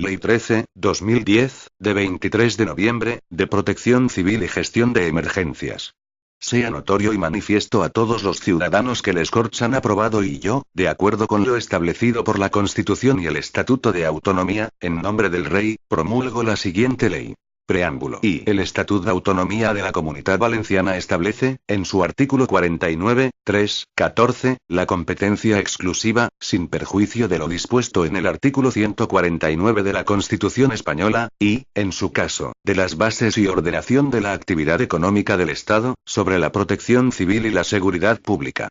Ley 13/2010, de 23 de noviembre, de Protección Civil y Gestión de Emergencias. Sea notorio y manifiesto a todos los ciudadanos que les Corts han aprobado y yo, de acuerdo con lo establecido por la Constitución y el Estatuto de Autonomía, en nombre del Rey, promulgo la siguiente ley. Preámbulo. Y el Estatut d'Autonomía de la Comunitat Valenciana establece, en su artículo 49, 3, 14, la competencia exclusiva, sin perjuicio de lo dispuesto en el artículo 149 de la Constitución española, y, en su caso, de las bases y ordenación de la actividad económica del Estado, sobre la protección civil y la seguridad pública.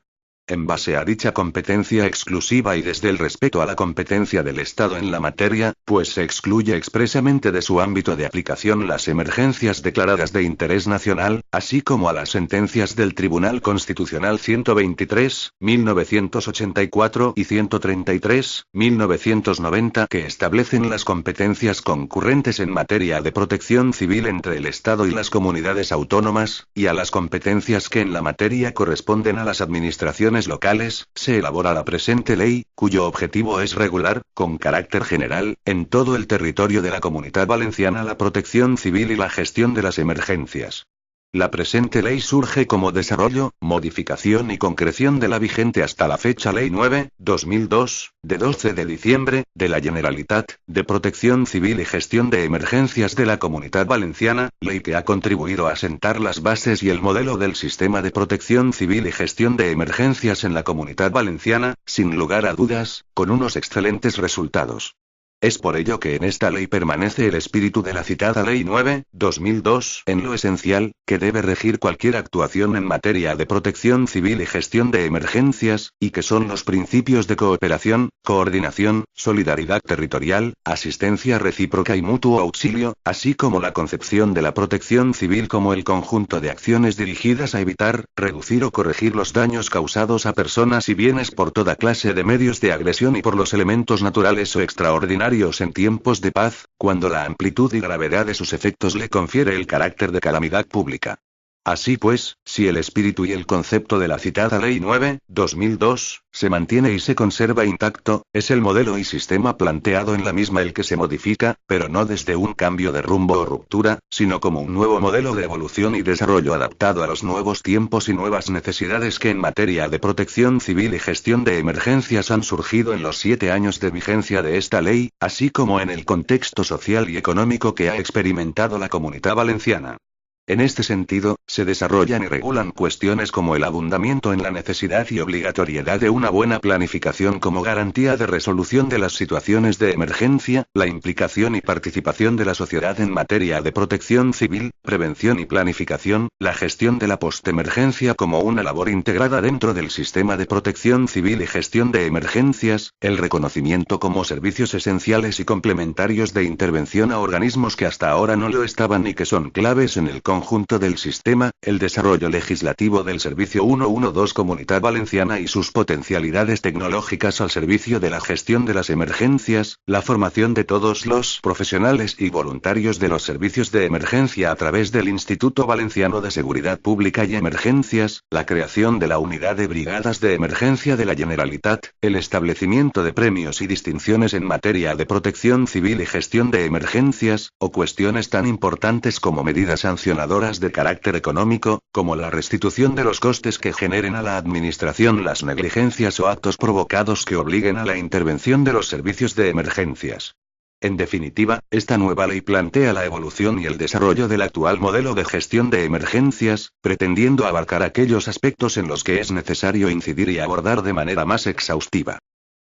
En base a dicha competencia exclusiva y desde el respeto a la competencia del Estado en la materia, pues se excluye expresamente de su ámbito de aplicación las emergencias declaradas de interés nacional, así como a las sentencias del Tribunal Constitucional 123, 1984 y 133, 1990 que establecen las competencias concurrentes en materia de protección civil entre el Estado y las comunidades autónomas, y a las competencias que en la materia corresponden a las administraciones locales, se elabora la presente ley, cuyo objetivo es regular, con carácter general, en todo el territorio de la Comunitat Valenciana la protección civil y la gestión de las emergencias. La presente ley surge como desarrollo, modificación y concreción de la vigente hasta la fecha Ley 9/2002, de 12 de diciembre, de la Generalitat, de Protección Civil y Gestión de Emergencias de la Comunitat Valenciana, ley que ha contribuido a sentar las bases y el modelo del sistema de protección civil y gestión de emergencias en la Comunitat Valenciana, sin lugar a dudas, con unos excelentes resultados. Es por ello que en esta ley permanece el espíritu de la citada Ley 9/2002 en lo esencial, que debe regir cualquier actuación en materia de protección civil y gestión de emergencias, y que son los principios de cooperación, coordinación, solidaridad territorial, asistencia recíproca y mutuo auxilio, así como la concepción de la protección civil como el conjunto de acciones dirigidas a evitar, reducir o corregir los daños causados a personas y bienes por toda clase de medios de agresión y por los elementos naturales o extraordinarios en tiempos de paz, cuando la amplitud y gravedad de sus efectos le confiere el carácter de calamidad pública. Así pues, si el espíritu y el concepto de la citada Ley 9/2002 se mantiene y se conserva intacto, es el modelo y sistema planteado en la misma el que se modifica, pero no desde un cambio de rumbo o ruptura, sino como un nuevo modelo de evolución y desarrollo adaptado a los nuevos tiempos y nuevas necesidades que en materia de protección civil y gestión de emergencias han surgido en los 7 años de vigencia de esta ley, así como en el contexto social y económico que ha experimentado la Comunitat Valenciana. En este sentido, se desarrollan y regulan cuestiones como el abundamiento en la necesidad y obligatoriedad de una buena planificación como garantía de resolución de las situaciones de emergencia, la implicación y participación de la sociedad en materia de protección civil, prevención y planificación, la gestión de la postemergencia como una labor integrada dentro del sistema de protección civil y gestión de emergencias, el reconocimiento como servicios esenciales y complementarios de intervención a organismos que hasta ahora no lo estaban y que son claves en el conjunto del sistema, el desarrollo legislativo del Servicio 112 Comunitat Valenciana y sus potencialidades tecnológicas al servicio de la gestión de las emergencias, la formación de todos los profesionales y voluntarios de los servicios de emergencia a través del Instituto Valenciano de Seguridad Pública y Emergencias, la creación de la Unidad de Brigadas de Emergencia de la Generalitat, el establecimiento de premios y distinciones en materia de protección civil y gestión de emergencias, o cuestiones tan importantes como medidas sancionadoras de carácter económico, como la restitución de los costes que generen a la Administración las negligencias o actos provocados que obliguen a la intervención de los servicios de emergencias. En definitiva, esta nueva ley plantea la evolución y el desarrollo del actual modelo de gestión de emergencias, pretendiendo abarcar aquellos aspectos en los que es necesario incidir y abordar de manera más exhaustiva.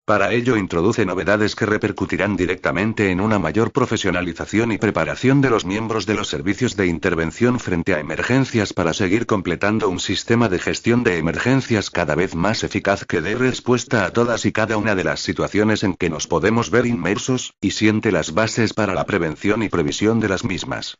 Para ello introduce novedades que repercutirán directamente en una mayor profesionalización y preparación de los miembros de los servicios de intervención frente a emergencias para seguir completando un sistema de gestión de emergencias cada vez más eficaz que dé respuesta a todas y cada una de las situaciones en que nos podemos ver inmersos, y siente las bases para la prevención y previsión de las mismas.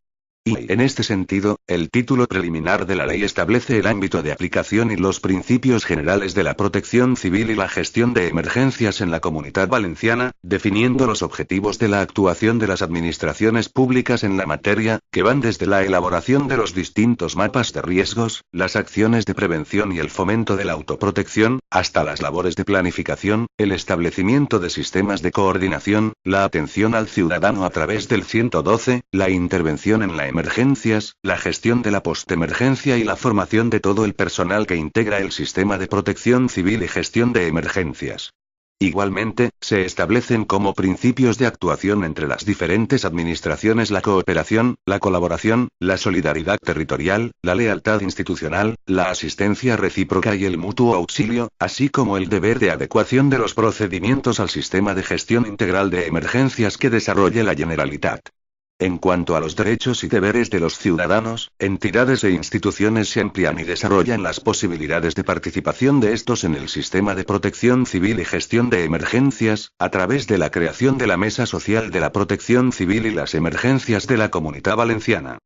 Y, en este sentido, el título preliminar de la ley establece el ámbito de aplicación y los principios generales de la protección civil y la gestión de emergencias en la Comunidad Valenciana, definiendo los objetivos de la actuación de las administraciones públicas en la materia, que van desde la elaboración de los distintos mapas de riesgos, las acciones de prevención y el fomento de la autoprotección, hasta las labores de planificación, el establecimiento de sistemas de coordinación, la atención al ciudadano a través del 112, la intervención en la emergencias, la gestión de la postemergencia y la formación de todo el personal que integra el sistema de protección civil y gestión de emergencias. Igualmente, se establecen como principios de actuación entre las diferentes administraciones la cooperación, la colaboración, la solidaridad territorial, la lealtad institucional, la asistencia recíproca y el mutuo auxilio, así como el deber de adecuación de los procedimientos al sistema de gestión integral de emergencias que desarrolle la Generalitat. En cuanto a los derechos y deberes de los ciudadanos, entidades e instituciones se amplían y desarrollan las posibilidades de participación de estos en el sistema de protección civil y gestión de emergencias, a través de la creación de la Mesa Social de la Protección Civil y las Emergencias de la Comunidad Valenciana.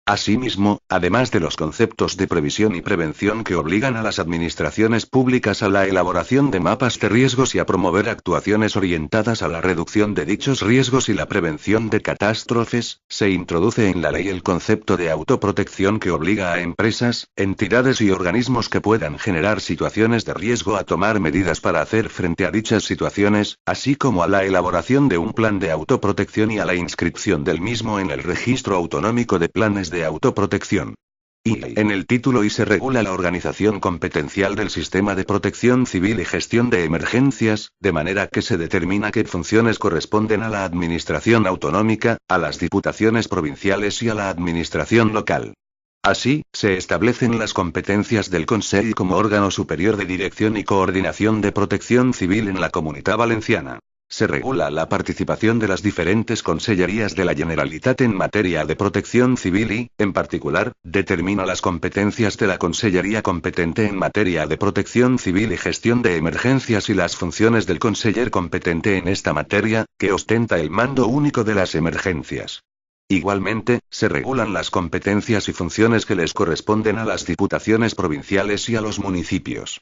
Asimismo, además de los conceptos de previsión y prevención que obligan a las administraciones públicas a la elaboración de mapas de riesgos y a promover actuaciones orientadas a la reducción de dichos riesgos y la prevención de catástrofes, se introduce en la ley el concepto de autoprotección que obliga a empresas, entidades y organismos que puedan generar situaciones de riesgo a tomar medidas para hacer frente a dichas situaciones, así como a la elaboración de un plan de autoprotección y a la inscripción del mismo en el Registro Autonómico de Planes de Autoprotección. Y en el título I se regula la organización competencial del sistema de protección civil y gestión de emergencias, de manera que se determina qué funciones corresponden a la administración autonómica, a las diputaciones provinciales y a la administración local. Así, se establecen las competencias del Consell como órgano superior de dirección y coordinación de protección civil en la Comunidad Valenciana. Se regula la participación de las diferentes consellerías de la Generalitat en materia de protección civil y, en particular, determina las competencias de la consellería competente en materia de protección civil y gestión de emergencias y las funciones del conseller competente en esta materia, que ostenta el mando único de las emergencias. Igualmente, se regulan las competencias y funciones que les corresponden a las diputaciones provinciales y a los municipios.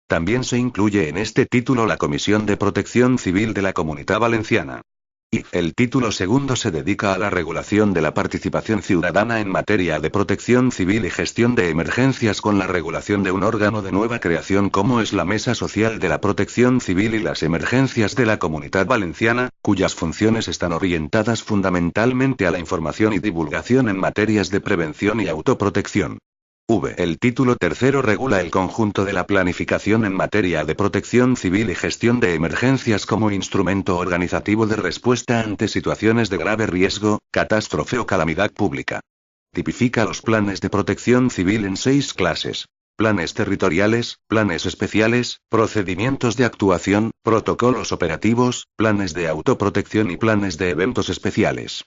También se incluye en este título la Comisión de Protección Civil de la Comunidad Valenciana. Y el título segundo se dedica a la regulación de la participación ciudadana en materia de protección civil y gestión de emergencias con la regulación de un órgano de nueva creación como es la Mesa Social de la Protección Civil y las Emergencias de la Comunidad Valenciana, cuyas funciones están orientadas fundamentalmente a la información y divulgación en materias de prevención y autoprotección. El título tercero regula el conjunto de la planificación en materia de protección civil y gestión de emergencias como instrumento organizativo de respuesta ante situaciones de grave riesgo, catástrofe o calamidad pública. Tipifica los planes de protección civil en 6 clases: planes territoriales, planes especiales, procedimientos de actuación, protocolos operativos, planes de autoprotección y planes de eventos especiales.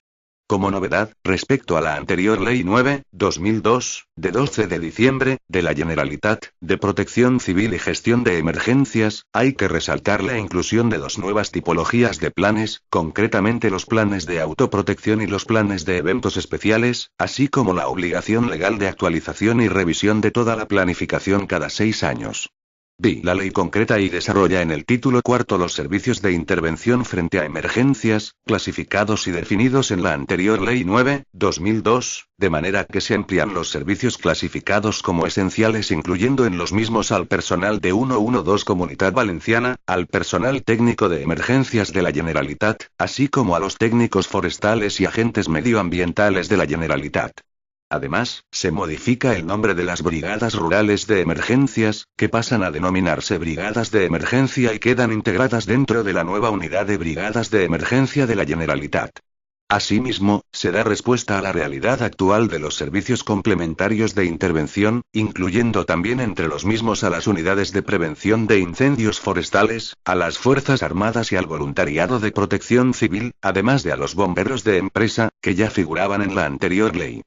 Como novedad, respecto a la anterior Ley 9/2002, de 12 de diciembre, de la Generalitat, de Protección Civil y Gestión de Emergencias, hay que resaltar la inclusión de 2 nuevas tipologías de planes, concretamente los planes de autoprotección y los planes de eventos especiales, así como la obligación legal de actualización y revisión de toda la planificación cada 6 años. La ley concreta y desarrolla en el título cuarto los servicios de intervención frente a emergencias, clasificados y definidos en la anterior Ley 9/2002, de manera que se amplían los servicios clasificados como esenciales incluyendo en los mismos al personal de 112 Comunidad Valenciana, al personal técnico de emergencias de la Generalitat, así como a los técnicos forestales y agentes medioambientales de la Generalitat. Además, se modifica el nombre de las brigadas rurales de emergencias, que pasan a denominarse brigadas de emergencia y quedan integradas dentro de la nueva unidad de brigadas de emergencia de la Generalitat. Asimismo, se da respuesta a la realidad actual de los servicios complementarios de intervención, incluyendo también entre los mismos a las unidades de prevención de incendios forestales, a las Fuerzas Armadas y al voluntariado de protección civil, además de a los bomberos de empresa, que ya figuraban en la anterior ley.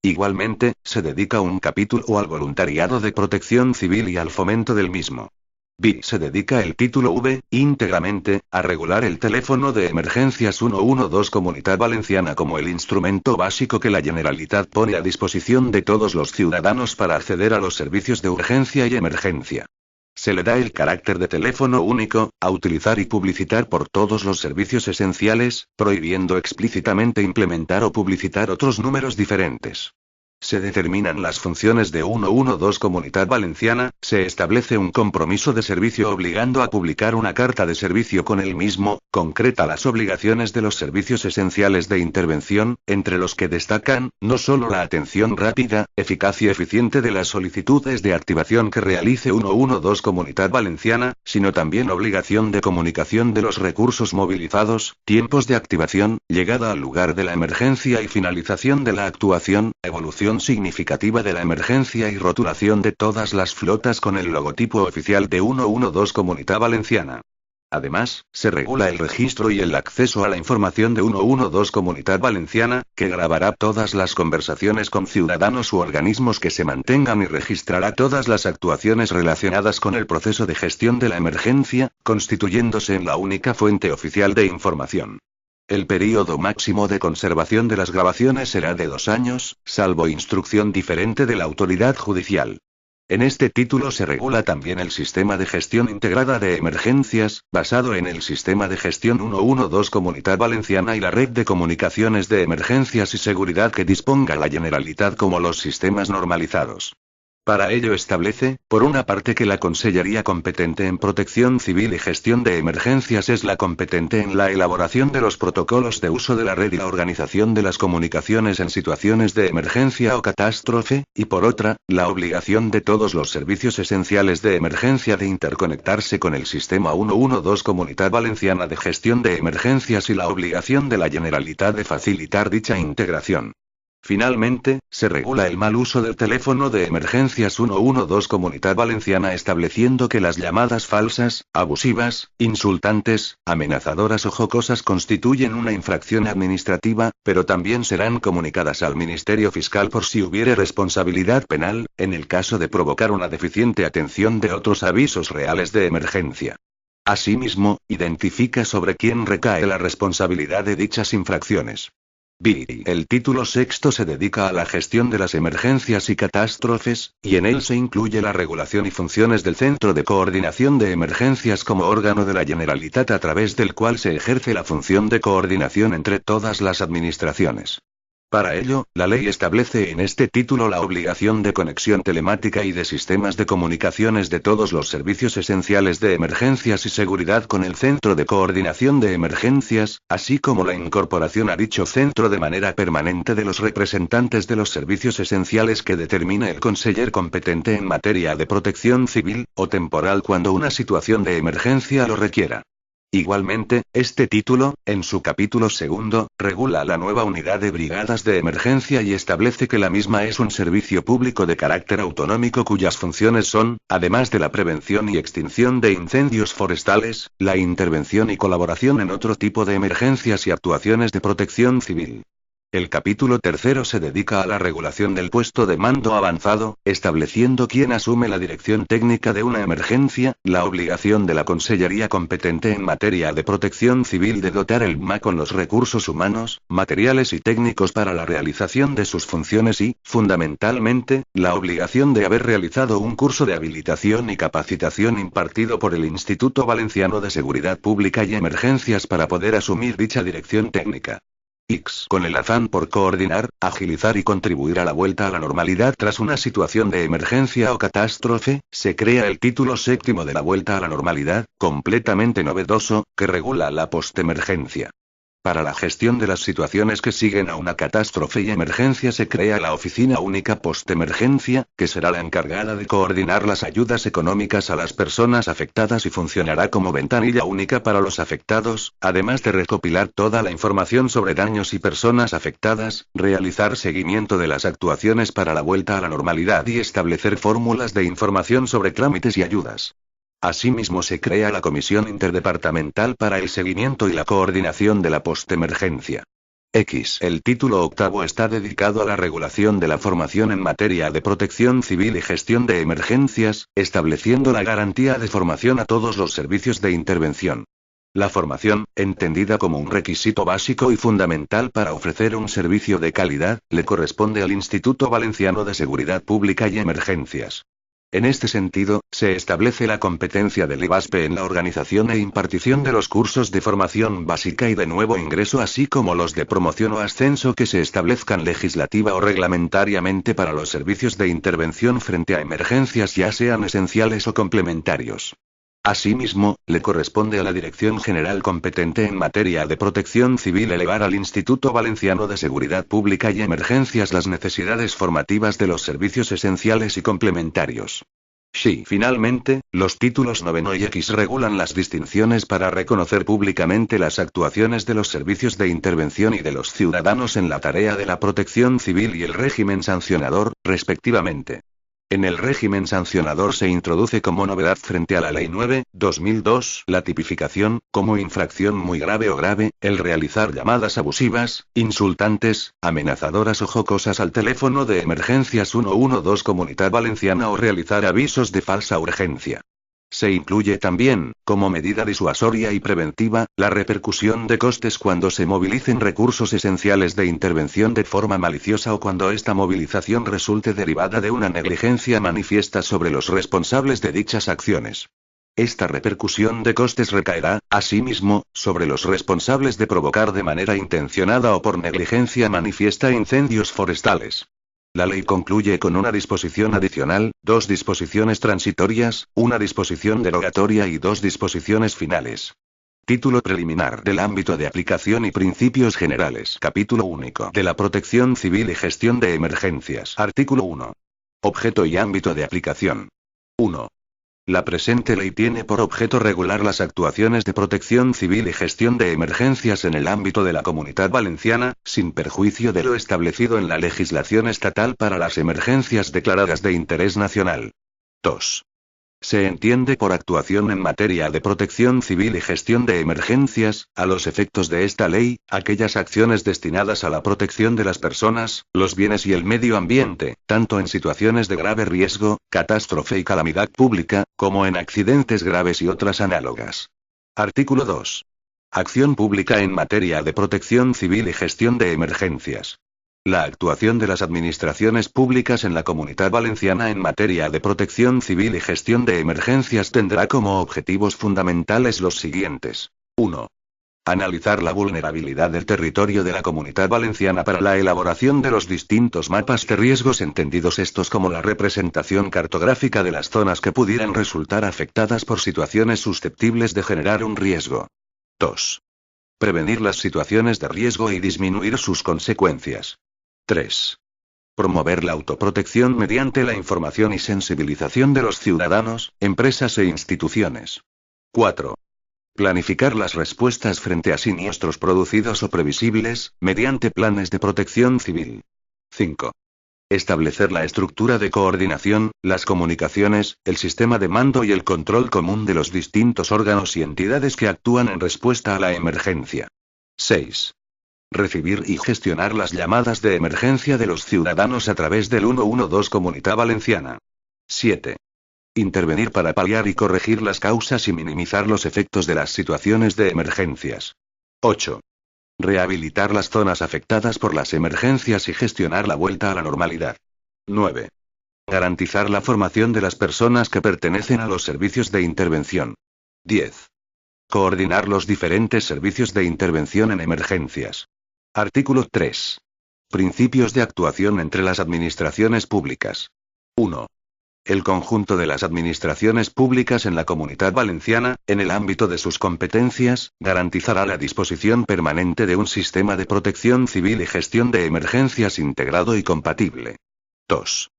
Igualmente, se dedica un capítulo al voluntariado de protección civil y al fomento del mismo. B. Se dedica el título V, íntegramente, a regular el teléfono de emergencias 112 Comunitat Valenciana como el instrumento básico que la Generalitat pone a disposición de todos los ciudadanos para acceder a los servicios de urgencia y emergencia. Se le da el carácter de teléfono único, a utilizar y publicitar por todos los servicios esenciales, prohibiendo explícitamente implementar o publicitar otros números diferentes. Se determinan las funciones de 112 Comunitat Valenciana, se establece un compromiso de servicio obligando a publicar una carta de servicio con el mismo, concreta las obligaciones de los servicios esenciales de intervención, entre los que destacan, no solo la atención rápida, eficaz y eficiente de las solicitudes de activación que realice 112 Comunitat Valenciana, sino también obligación de comunicación de los recursos movilizados, tiempos de activación, llegada al lugar de la emergencia y finalización de la actuación, evolución significativa de la emergencia y rotulación de todas las flotas con el logotipo oficial de 112 Comunitat Valenciana. Además, se regula el registro y el acceso a la información de 112 Comunitat Valenciana, que grabará todas las conversaciones con ciudadanos u organismos que se mantengan y registrará todas las actuaciones relacionadas con el proceso de gestión de la emergencia, constituyéndose en la única fuente oficial de información. El período máximo de conservación de las grabaciones será de 2 años, salvo instrucción diferente de la autoridad judicial. En este título se regula también el sistema de gestión integrada de emergencias, basado en el sistema de gestión 112 Comunitat Valenciana y la red de comunicaciones de emergencias y seguridad que disponga la Generalitat como los sistemas normalizados. Para ello establece, por una parte, que la Consellería competente en protección civil y gestión de emergencias es la competente en la elaboración de los protocolos de uso de la red y la organización de las comunicaciones en situaciones de emergencia o catástrofe, y por otra, la obligación de todos los servicios esenciales de emergencia de interconectarse con el sistema 112 Comunitat Valenciana de gestión de emergencias y la obligación de la Generalitat de facilitar dicha integración. Finalmente, se regula el mal uso del teléfono de emergencias 112 Comunitat Valenciana estableciendo que las llamadas falsas, abusivas, insultantes, amenazadoras o jocosas constituyen una infracción administrativa, pero también serán comunicadas al Ministerio Fiscal por si hubiere responsabilidad penal, en el caso de provocar una deficiente atención de otros avisos reales de emergencia. Asimismo, identifica sobre quién recae la responsabilidad de dichas infracciones. B. El título sexto se dedica a la gestión de las emergencias y catástrofes, y en él se incluye la regulación y funciones del Centro de Coordinación de Emergencias como órgano de la Generalitat a través del cual se ejerce la función de coordinación entre todas las administraciones. Para ello, la ley establece en este título la obligación de conexión telemática y de sistemas de comunicaciones de todos los servicios esenciales de emergencias y seguridad con el Centro de Coordinación de Emergencias, así como la incorporación a dicho centro de manera permanente de los representantes de los servicios esenciales que determine el conseller competente en materia de protección civil, o temporal cuando una situación de emergencia lo requiera. Igualmente, este título, en su capítulo segundo, regula la nueva unidad de brigadas de emergencia y establece que la misma es un servicio público de carácter autonómico cuyas funciones son, además de la prevención y extinción de incendios forestales, la intervención y colaboración en otro tipo de emergencias y actuaciones de protección civil. El capítulo tercero se dedica a la regulación del puesto de mando avanzado, estableciendo quién asume la dirección técnica de una emergencia, la obligación de la Consellería competente en materia de protección civil de dotar el MA con los recursos humanos, materiales y técnicos para la realización de sus funciones y, fundamentalmente, la obligación de haber realizado un curso de habilitación y capacitación impartido por el Instituto Valenciano de Seguridad Pública y Emergencias para poder asumir dicha dirección técnica. Con el afán por coordinar, agilizar y contribuir a la vuelta a la normalidad tras una situación de emergencia o catástrofe, se crea el título séptimo de la vuelta a la normalidad, completamente novedoso, que regula la postemergencia. Para la gestión de las situaciones que siguen a una catástrofe y emergencia se crea la Oficina Única Postemergencia, que será la encargada de coordinar las ayudas económicas a las personas afectadas y funcionará como ventanilla única para los afectados, además de recopilar toda la información sobre daños y personas afectadas, realizar seguimiento de las actuaciones para la vuelta a la normalidad y establecer fórmulas de información sobre trámites y ayudas. Asimismo se crea la Comisión Interdepartamental para el Seguimiento y la Coordinación de la Postemergencia. X. El título octavo está dedicado a la regulación de la formación en materia de protección civil y gestión de emergencias, estableciendo la garantía de formación a todos los servicios de intervención. La formación, entendida como un requisito básico y fundamental para ofrecer un servicio de calidad, le corresponde al Instituto Valenciano de Seguridad Pública y Emergencias. En este sentido, se establece la competencia del IVASPE en la organización e impartición de los cursos de formación básica y de nuevo ingreso, así como los de promoción o ascenso que se establezcan legislativa o reglamentariamente para los servicios de intervención frente a emergencias, ya sean esenciales o complementarios. Asimismo, le corresponde a la Dirección General competente en materia de protección civil elevar al Instituto Valenciano de Seguridad Pública y Emergencias las necesidades formativas de los servicios esenciales y complementarios. Finalmente, los títulos 9 y X regulan las distinciones para reconocer públicamente las actuaciones de los servicios de intervención y de los ciudadanos en la tarea de la protección civil y el régimen sancionador, respectivamente. En el régimen sancionador se introduce como novedad frente a la Ley 9/2002 la tipificación, como infracción muy grave o grave, el realizar llamadas abusivas, insultantes, amenazadoras o jocosas al teléfono de emergencias 112 Comunidad Valenciana o realizar avisos de falsa urgencia. Se incluye también, como medida disuasoria y preventiva, la repercusión de costes cuando se movilicen recursos esenciales de intervención de forma maliciosa o cuando esta movilización resulte derivada de una negligencia manifiesta sobre los responsables de dichas acciones. Esta repercusión de costes recaerá, asimismo, sobre los responsables de provocar de manera intencionada o por negligencia manifiesta incendios forestales. La ley concluye con una disposición adicional, 2 disposiciones transitorias, una disposición derogatoria y 2 disposiciones finales. Título preliminar del ámbito de aplicación y principios generales. Capítulo único de la protección civil y gestión de emergencias. Artículo 1. Objeto y ámbito de aplicación. 1. La presente ley tiene por objeto regular las actuaciones de protección civil y gestión de emergencias en el ámbito de la Comunidad Valenciana, sin perjuicio de lo establecido en la legislación estatal para las emergencias declaradas de interés nacional. 2. Se entiende por actuación en materia de protección civil y gestión de emergencias, a los efectos de esta ley, aquellas acciones destinadas a la protección de las personas, los bienes y el medio ambiente, tanto en situaciones de grave riesgo, catástrofe y calamidad pública, como en accidentes graves y otras análogas. Artículo 2. Acción pública en materia de protección civil y gestión de emergencias. La actuación de las administraciones públicas en la Comunidad Valenciana en materia de protección civil y gestión de emergencias tendrá como objetivos fundamentales los siguientes. 1. Analizar la vulnerabilidad del territorio de la Comunidad Valenciana para la elaboración de los distintos mapas de riesgos, entendidos estos como la representación cartográfica de las zonas que pudieran resultar afectadas por situaciones susceptibles de generar un riesgo. 2. Prevenir las situaciones de riesgo y disminuir sus consecuencias. 3. Promover la autoprotección mediante la información y sensibilización de los ciudadanos, empresas e instituciones. 4. Planificar las respuestas frente a siniestros producidos o previsibles, mediante planes de protección civil. 5. Establecer la estructura de coordinación, las comunicaciones, el sistema de mando y el control común de los distintos órganos y entidades que actúan en respuesta a la emergencia. 6. Recibir y gestionar las llamadas de emergencia de los ciudadanos a través del 112 Comunidad Valenciana. 7. Intervenir para paliar y corregir las causas y minimizar los efectos de las situaciones de emergencias. 8. Rehabilitar las zonas afectadas por las emergencias y gestionar la vuelta a la normalidad. 9. Garantizar la formación de las personas que pertenecen a los servicios de intervención. 10. Coordinar los diferentes servicios de intervención en emergencias. Artículo 3. Principios de actuación entre las administraciones públicas. 1. El conjunto de las administraciones públicas en la Comunidad Valenciana, en el ámbito de sus competencias, garantizará la disposición permanente de un sistema de protección civil y gestión de emergencias integrado y compatible. 2.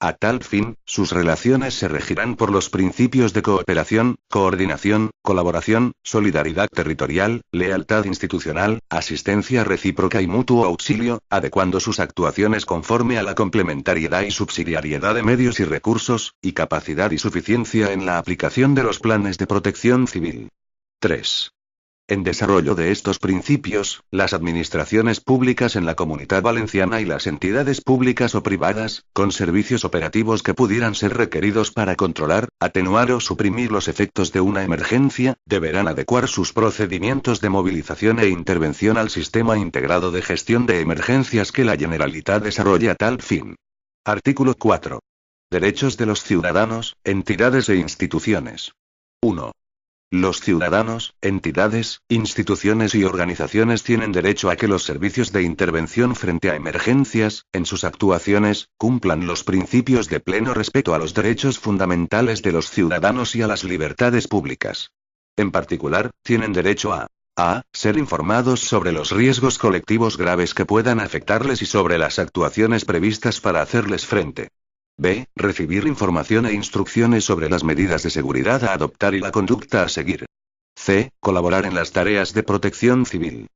A tal fin, sus relaciones se regirán por los principios de cooperación, coordinación, colaboración, solidaridad territorial, lealtad institucional, asistencia recíproca y mutuo auxilio, adecuando sus actuaciones conforme a la complementariedad y subsidiariedad de medios y recursos, y capacidad y suficiencia en la aplicación de los planes de protección civil. 3. En desarrollo de estos principios, las administraciones públicas en la Comunidad Valenciana y las entidades públicas o privadas, con servicios operativos que pudieran ser requeridos para controlar, atenuar o suprimir los efectos de una emergencia, deberán adecuar sus procedimientos de movilización e intervención al sistema integrado de gestión de emergencias que la Generalitat desarrolla a tal fin. Artículo 4. Derechos de los ciudadanos, entidades e instituciones. 1. Los ciudadanos, entidades, instituciones y organizaciones tienen derecho a que los servicios de intervención frente a emergencias, en sus actuaciones, cumplan los principios de pleno respeto a los derechos fundamentales de los ciudadanos y a las libertades públicas. En particular, tienen derecho a ser informados sobre los riesgos colectivos graves que puedan afectarles y sobre las actuaciones previstas para hacerles frente. B. Recibir información e instrucciones sobre las medidas de seguridad a adoptar y la conducta a seguir. C. Colaborar en las tareas de protección civil.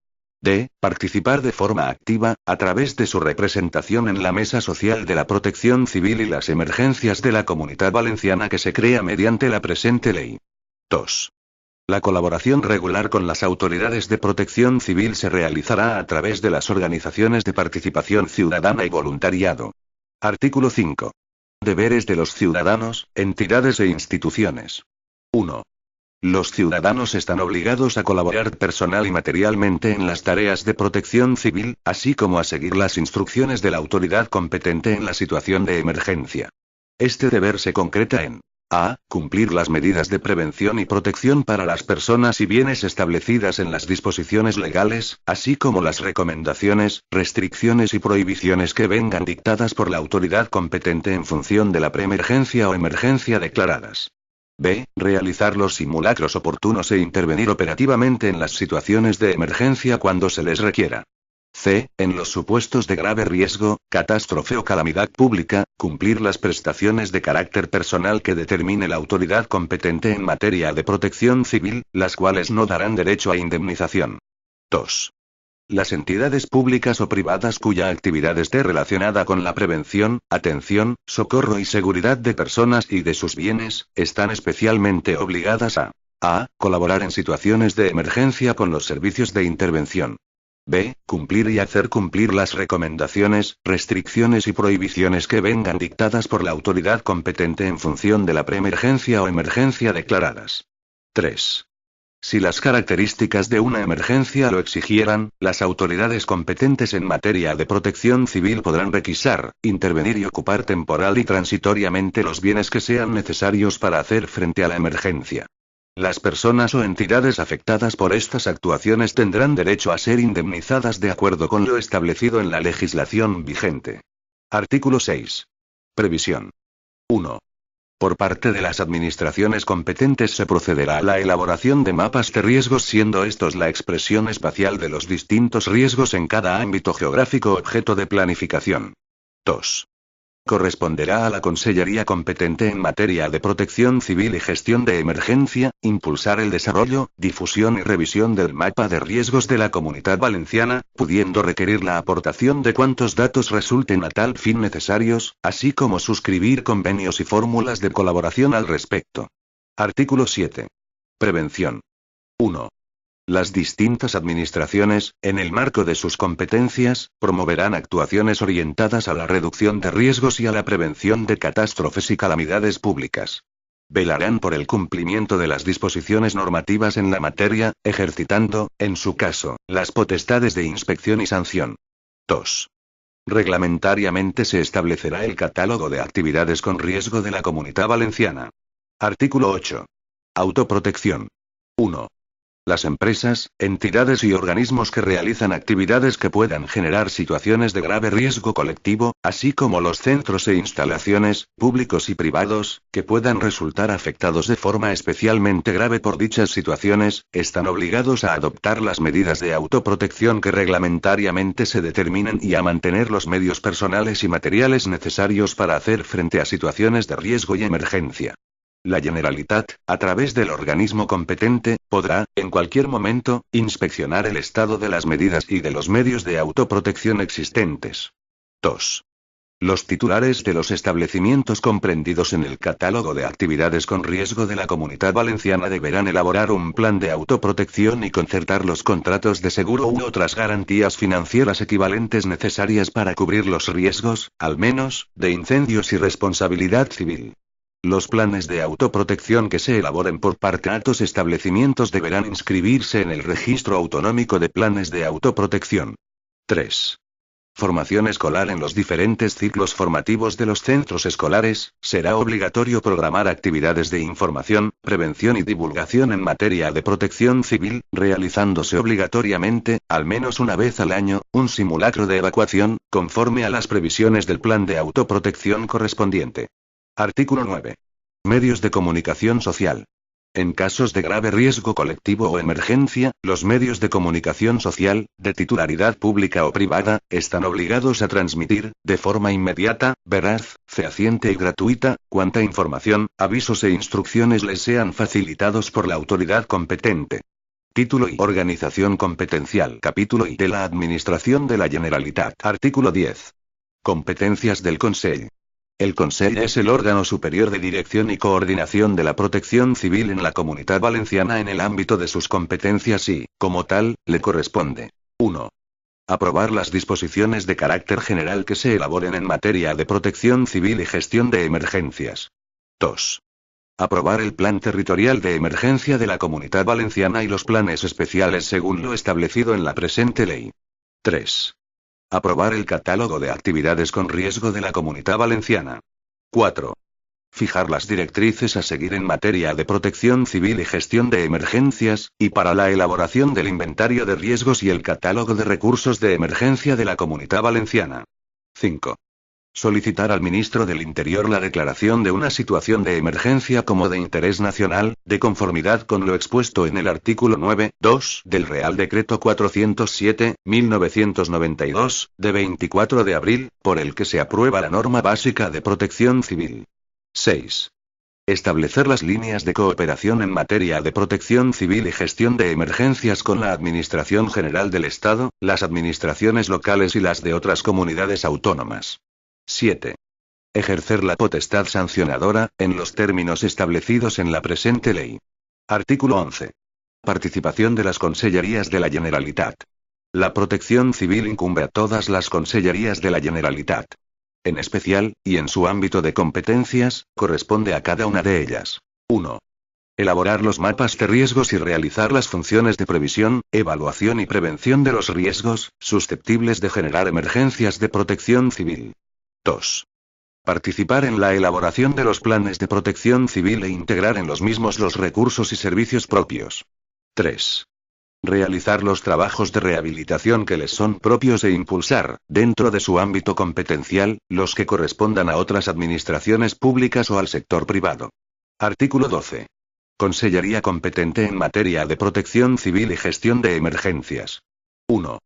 D. Participar de forma activa, a través de su representación en la Mesa Social de la Protección Civil y las Emergencias de la Comunidad Valenciana que se crea mediante la presente ley. 2. La colaboración regular con las autoridades de protección civil se realizará a través de las organizaciones de participación ciudadana y voluntariado. Artículo 5. Deberes de los ciudadanos, entidades e instituciones. 1. Los ciudadanos están obligados a colaborar personal y materialmente en las tareas de protección civil, así como a seguir las instrucciones de la autoridad competente en la situación de emergencia. Este deber se concreta en cumplir las medidas de prevención y protección para las personas y bienes establecidas en las disposiciones legales, así como las recomendaciones, restricciones y prohibiciones que vengan dictadas por la autoridad competente en función de la preemergencia o emergencia declaradas. B. Realizar los simulacros oportunos e intervenir operativamente en las situaciones de emergencia cuando se les requiera. C. En los supuestos de grave riesgo, catástrofe o calamidad pública, cumplir las prestaciones de carácter personal que determine la autoridad competente en materia de protección civil, las cuales no darán derecho a indemnización. 2. Las entidades públicas o privadas cuya actividad esté relacionada con la prevención, atención, socorro y seguridad de personas y de sus bienes, están especialmente obligadas a colaborar en situaciones de emergencia con los servicios de intervención. B. Cumplir y hacer cumplir las recomendaciones, restricciones y prohibiciones que vengan dictadas por la autoridad competente en función de la preemergencia o emergencia declaradas. 3. Si las características de una emergencia lo exigieran, las autoridades competentes en materia de protección civil podrán requisar, intervenir y ocupar temporal y transitoriamente los bienes que sean necesarios para hacer frente a la emergencia. Las personas o entidades afectadas por estas actuaciones tendrán derecho a ser indemnizadas de acuerdo con lo establecido en la legislación vigente. Artículo 6. Previsión. 1. Por parte de las administraciones competentes se procederá a la elaboración de mapas de riesgos, siendo estos la expresión espacial de los distintos riesgos en cada ámbito geográfico objeto de planificación. 2. Corresponderá a la Consellería competente en materia de protección civil y gestión de emergencia, impulsar el desarrollo, difusión y revisión del mapa de riesgos de la Comunidad Valenciana, pudiendo requerir la aportación de cuantos datos resulten a tal fin necesarios, así como suscribir convenios y fórmulas de colaboración al respecto. Artículo 7. Prevención. 1. Las distintas administraciones, en el marco de sus competencias, promoverán actuaciones orientadas a la reducción de riesgos y a la prevención de catástrofes y calamidades públicas. Velarán por el cumplimiento de las disposiciones normativas en la materia, ejercitando, en su caso, las potestades de inspección y sanción. 2. Reglamentariamente se establecerá el catálogo de actividades con riesgo de la Comunidad Valenciana. Artículo 8. Autoprotección. 1. Las empresas, entidades y organismos que realizan actividades que puedan generar situaciones de grave riesgo colectivo, así como los centros e instalaciones, públicos y privados, que puedan resultar afectados de forma especialmente grave por dichas situaciones, están obligados a adoptar las medidas de autoprotección que reglamentariamente se determinen y a mantener los medios personales y materiales necesarios para hacer frente a situaciones de riesgo y emergencia. La Generalitat, a través del organismo competente, podrá, en cualquier momento, inspeccionar el estado de las medidas y de los medios de autoprotección existentes. 2. Los titulares de los establecimientos comprendidos en el catálogo de actividades con riesgo de la Comunidad Valenciana deberán elaborar un plan de autoprotección y concertar los contratos de seguro u otras garantías financieras equivalentes necesarias para cubrir los riesgos, al menos, de incendios y responsabilidad civil. Los planes de autoprotección que se elaboren por parte de estos establecimientos deberán inscribirse en el Registro Autonómico de Planes de Autoprotección. 3. Formación escolar. En los diferentes ciclos formativos de los centros escolares, será obligatorio programar actividades de información, prevención y divulgación en materia de protección civil, realizándose obligatoriamente, al menos una vez al año, un simulacro de evacuación, conforme a las previsiones del plan de autoprotección correspondiente. Artículo 9. Medios de comunicación social. En casos de grave riesgo colectivo o emergencia, los medios de comunicación social, de titularidad pública o privada, están obligados a transmitir, de forma inmediata, veraz, fehaciente y gratuita, cuanta información, avisos e instrucciones les sean facilitados por la autoridad competente. Título y organización competencial. Capítulo y de la Administración de la Generalitat. Artículo 10. Competencias del Consell. El Consell es el órgano superior de dirección y coordinación de la protección civil en la Comunidad Valenciana en el ámbito de sus competencias y, como tal, le corresponde: 1. Aprobar las disposiciones de carácter general que se elaboren en materia de protección civil y gestión de emergencias. 2. Aprobar el Plan Territorial de Emergencia de la Comunidad Valenciana y los planes especiales según lo establecido en la presente ley. 3. Aprobar el catálogo de actividades con riesgo de la Comunidad Valenciana. 4. Fijar las directrices a seguir en materia de protección civil y gestión de emergencias, y para la elaboración del inventario de riesgos y el catálogo de recursos de emergencia de la Comunidad Valenciana. 5. Solicitar al Ministro del Interior la declaración de una situación de emergencia como de interés nacional, de conformidad con lo expuesto en el artículo 9.2 del Real Decreto 407/1992, de 24 de abril, por el que se aprueba la norma básica de protección civil. 6. Establecer las líneas de cooperación en materia de protección civil y gestión de emergencias con la Administración General del Estado, las administraciones locales y las de otras comunidades autónomas. 7. Ejercer la potestad sancionadora, en los términos establecidos en la presente ley. Artículo 11. Participación de las Consellerías de la Generalitat. La protección civil incumbe a todas las consellerías de la Generalitat. En especial, y en su ámbito de competencias, corresponde a cada una de ellas: 1. Elaborar los mapas de riesgos y realizar las funciones de previsión, evaluación y prevención de los riesgos, susceptibles de generar emergencias de protección civil. 2. Participar en la elaboración de los planes de protección civil e integrar en los mismos los recursos y servicios propios. 3. Realizar los trabajos de rehabilitación que les son propios e impulsar, dentro de su ámbito competencial, los que correspondan a otras administraciones públicas o al sector privado. Artículo 12. Consellería competente en materia de protección civil y gestión de emergencias. 1.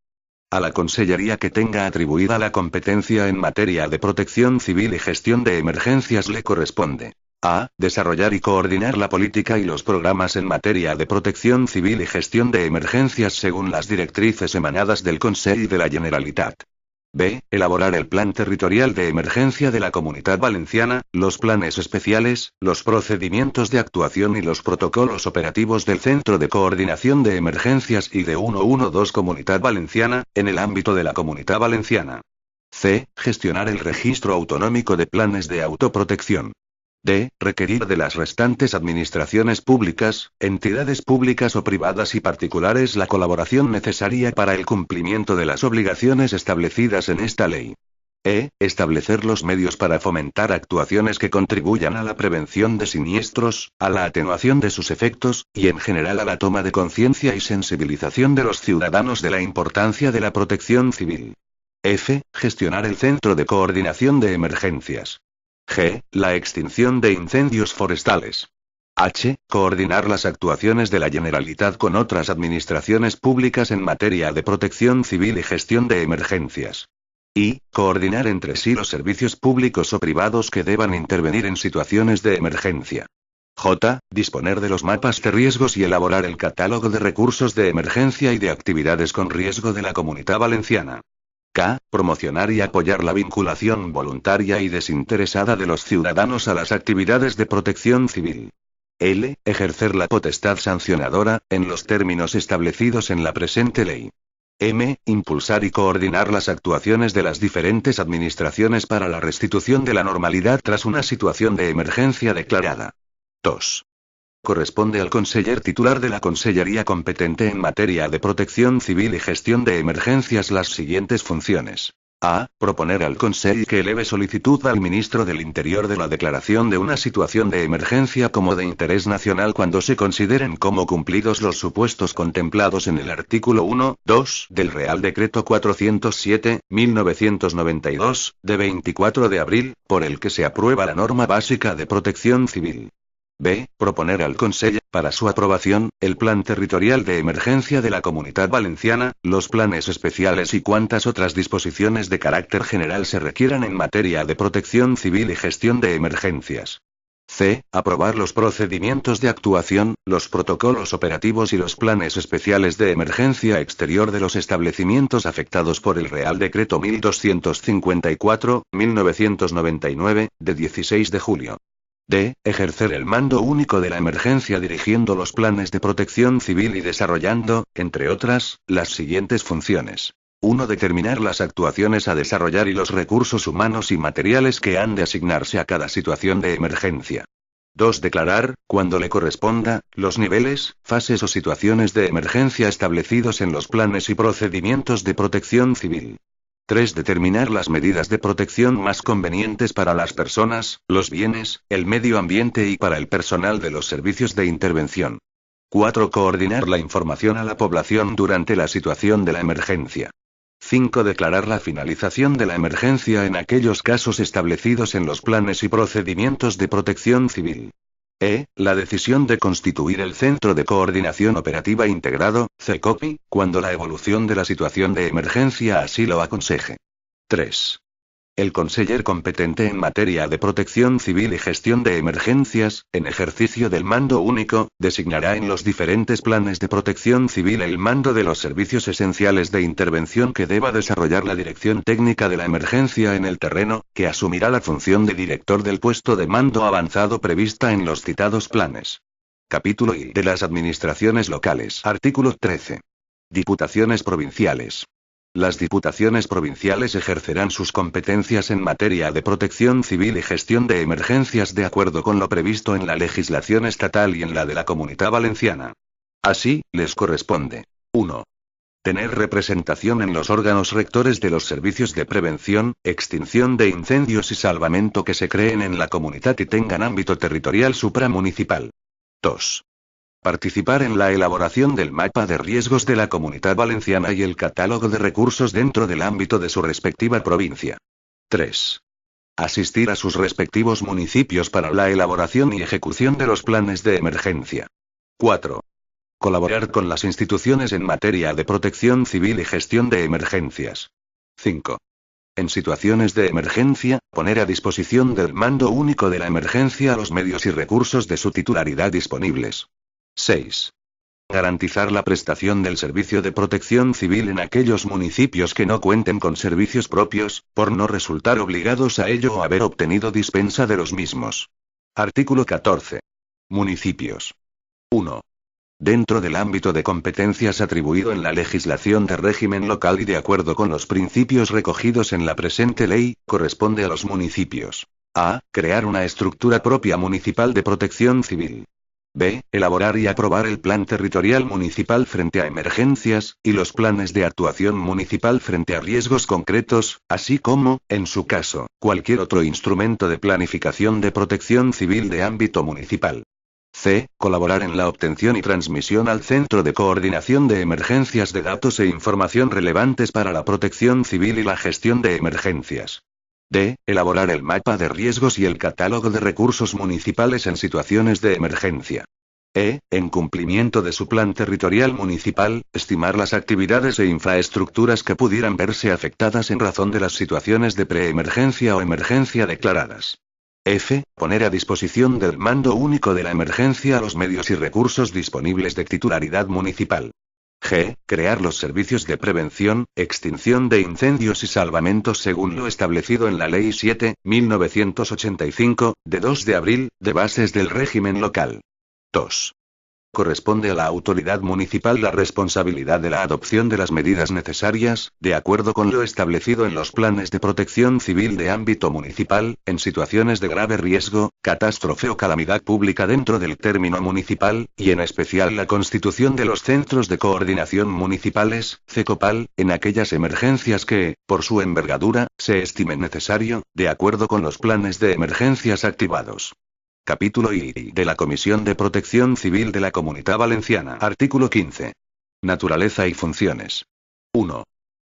A la consellería que tenga atribuida la competencia en materia de protección civil y gestión de emergencias le corresponde: a. Desarrollar y coordinar la política y los programas en materia de protección civil y gestión de emergencias según las directrices emanadas del Consell de la Generalitat. B. Elaborar el Plan Territorial de Emergencia de la Comunidad Valenciana, los planes especiales, los procedimientos de actuación y los protocolos operativos del Centro de Coordinación de Emergencias y de 112 Comunidad Valenciana, en el ámbito de la Comunidad Valenciana. C. Gestionar el registro autonómico de planes de autoprotección. D. Requerir de las restantes administraciones públicas, entidades públicas o privadas y particulares la colaboración necesaria para el cumplimiento de las obligaciones establecidas en esta ley. E. Establecer los medios para fomentar actuaciones que contribuyan a la prevención de siniestros, a la atenuación de sus efectos, y en general a la toma de conciencia y sensibilización de los ciudadanos de la importancia de la protección civil. F. Gestionar el Centro de Coordinación de Emergencias. G. La extinción de incendios forestales. H. Coordinar las actuaciones de la Generalitat con otras administraciones públicas en materia de protección civil y gestión de emergencias. I. Coordinar entre sí los servicios públicos o privados que deban intervenir en situaciones de emergencia. J. Disponer de los mapas de riesgos y elaborar el catálogo de recursos de emergencia y de actividades con riesgo de la Comunidad Valenciana. K. Promocionar y apoyar la vinculación voluntaria y desinteresada de los ciudadanos a las actividades de protección civil. L. Ejercer la potestad sancionadora, en los términos establecidos en la presente ley. M. Impulsar y coordinar las actuaciones de las diferentes administraciones para la restitución de la normalidad tras una situación de emergencia declarada. 2. Corresponde al conseller titular de la Consellería competente en materia de protección civil y gestión de emergencias las siguientes funciones. A. Proponer al Consell que eleve solicitud al Ministro del Interior de la declaración de una situación de emergencia como de interés nacional cuando se consideren como cumplidos los supuestos contemplados en el artículo 1, 2 del Real Decreto 407/1992, de 24 de abril, por el que se aprueba la norma básica de protección civil. B. Proponer al Consell, para su aprobación, el Plan Territorial de Emergencia de la Comunitat Valenciana, los planes especiales y cuantas otras disposiciones de carácter general se requieran en materia de protección civil y gestión de emergencias. C. Aprobar los procedimientos de actuación, los protocolos operativos y los planes especiales de emergencia exterior de los establecimientos afectados por el Real Decreto 1254/1999, de 16 de julio. D. Ejercer el mando único de la emergencia dirigiendo los planes de protección civil y desarrollando, entre otras, las siguientes funciones. 1. Determinar las actuaciones a desarrollar y los recursos humanos y materiales que han de asignarse a cada situación de emergencia. 2. Declarar, cuando le corresponda, los niveles, fases o situaciones de emergencia establecidos en los planes y procedimientos de protección civil. 3. Determinar las medidas de protección más convenientes para las personas, los bienes, el medio ambiente y para el personal de los servicios de intervención. 4. Coordinar la información a la población durante la situación de la emergencia. 5. Declarar la finalización de la emergencia en aquellos casos establecidos en los planes y procedimientos de protección civil. La decisión de constituir el Centro de Coordinación Operativa Integrado, CECOPI, cuando la evolución de la situación de emergencia así lo aconseje. 3. El conseller competente en materia de protección civil y gestión de emergencias, en ejercicio del mando único, designará en los diferentes planes de protección civil el mando de los servicios esenciales de intervención que deba desarrollar la dirección técnica de la emergencia en el terreno, que asumirá la función de director del puesto de mando avanzado prevista en los citados planes. Capítulo I de las administraciones locales. Artículo 13. Diputaciones provinciales. Las diputaciones provinciales ejercerán sus competencias en materia de protección civil y gestión de emergencias de acuerdo con lo previsto en la legislación estatal y en la de la Comunidad Valenciana. Así, les corresponde: 1. Tener representación en los órganos rectores de los servicios de prevención, extinción de incendios y salvamento que se creen en la comunidad y tengan ámbito territorial supramunicipal. 2. Participar en la elaboración del mapa de riesgos de la Comunidad Valenciana y el catálogo de recursos dentro del ámbito de su respectiva provincia. 3. Asistir a sus respectivos municipios para la elaboración y ejecución de los planes de emergencia. 4. Colaborar con las instituciones en materia de protección civil y gestión de emergencias. 5. En situaciones de emergencia, poner a disposición del mando único de la emergencia los medios y recursos de su titularidad disponibles. 6. Garantizar la prestación del servicio de protección civil en aquellos municipios que no cuenten con servicios propios, por no resultar obligados a ello o haber obtenido dispensa de los mismos. Artículo 14. Municipios. 1. Dentro del ámbito de competencias atribuido en la legislación de régimen local y de acuerdo con los principios recogidos en la presente ley, corresponde a los municipios: a. Crear una estructura propia municipal de protección civil. B. Elaborar y aprobar el Plan Territorial Municipal frente a emergencias, y los planes de actuación municipal frente a riesgos concretos, así como, en su caso, cualquier otro instrumento de planificación de protección civil de ámbito municipal. C. Colaborar en la obtención y transmisión al Centro de Coordinación de Emergencias de datos e información relevantes para la protección civil y la gestión de emergencias. D. Elaborar el mapa de riesgos y el catálogo de recursos municipales en situaciones de emergencia. En cumplimiento de su plan territorial municipal, estimar las actividades e infraestructuras que pudieran verse afectadas en razón de las situaciones de preemergencia o emergencia declaradas. F. Poner a disposición del mando único de la emergencia los medios y recursos disponibles de titularidad municipal. G. Crear los servicios de prevención, extinción de incendios y salvamentos según lo establecido en la Ley 7/1985, de 2 de abril, de bases del régimen local. 2. Corresponde a la autoridad municipal la responsabilidad de la adopción de las medidas necesarias, de acuerdo con lo establecido en los planes de protección civil de ámbito municipal, en situaciones de grave riesgo, catástrofe o calamidad pública dentro del término municipal, y en especial la constitución de los Centros de Coordinación Municipales, CECOPAL, en aquellas emergencias que, por su envergadura, se estimen necesario, de acuerdo con los planes de emergencias activados. Capítulo I de la Comisión de Protección Civil de la Comunitat Valenciana. Artículo 15. Naturaleza y funciones. 1.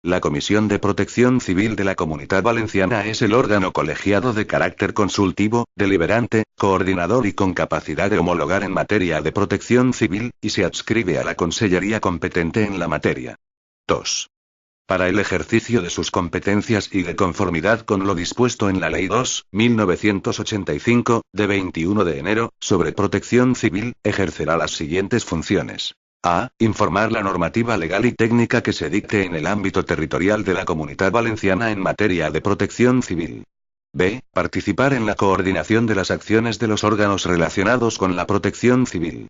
La Comisión de Protección Civil de la Comunitat Valenciana es el órgano colegiado de carácter consultivo, deliberante, coordinador y con capacidad de homologar en materia de protección civil, y se adscribe a la Consellería competente en la materia. 2. Para el ejercicio de sus competencias y de conformidad con lo dispuesto en la Ley 2/1985, de 21 de enero, sobre protección civil, ejercerá las siguientes funciones. A. Informar la normativa legal y técnica que se dicte en el ámbito territorial de la Comunitat Valenciana en materia de protección civil. B. Participar en la coordinación de las acciones de los órganos relacionados con la protección civil.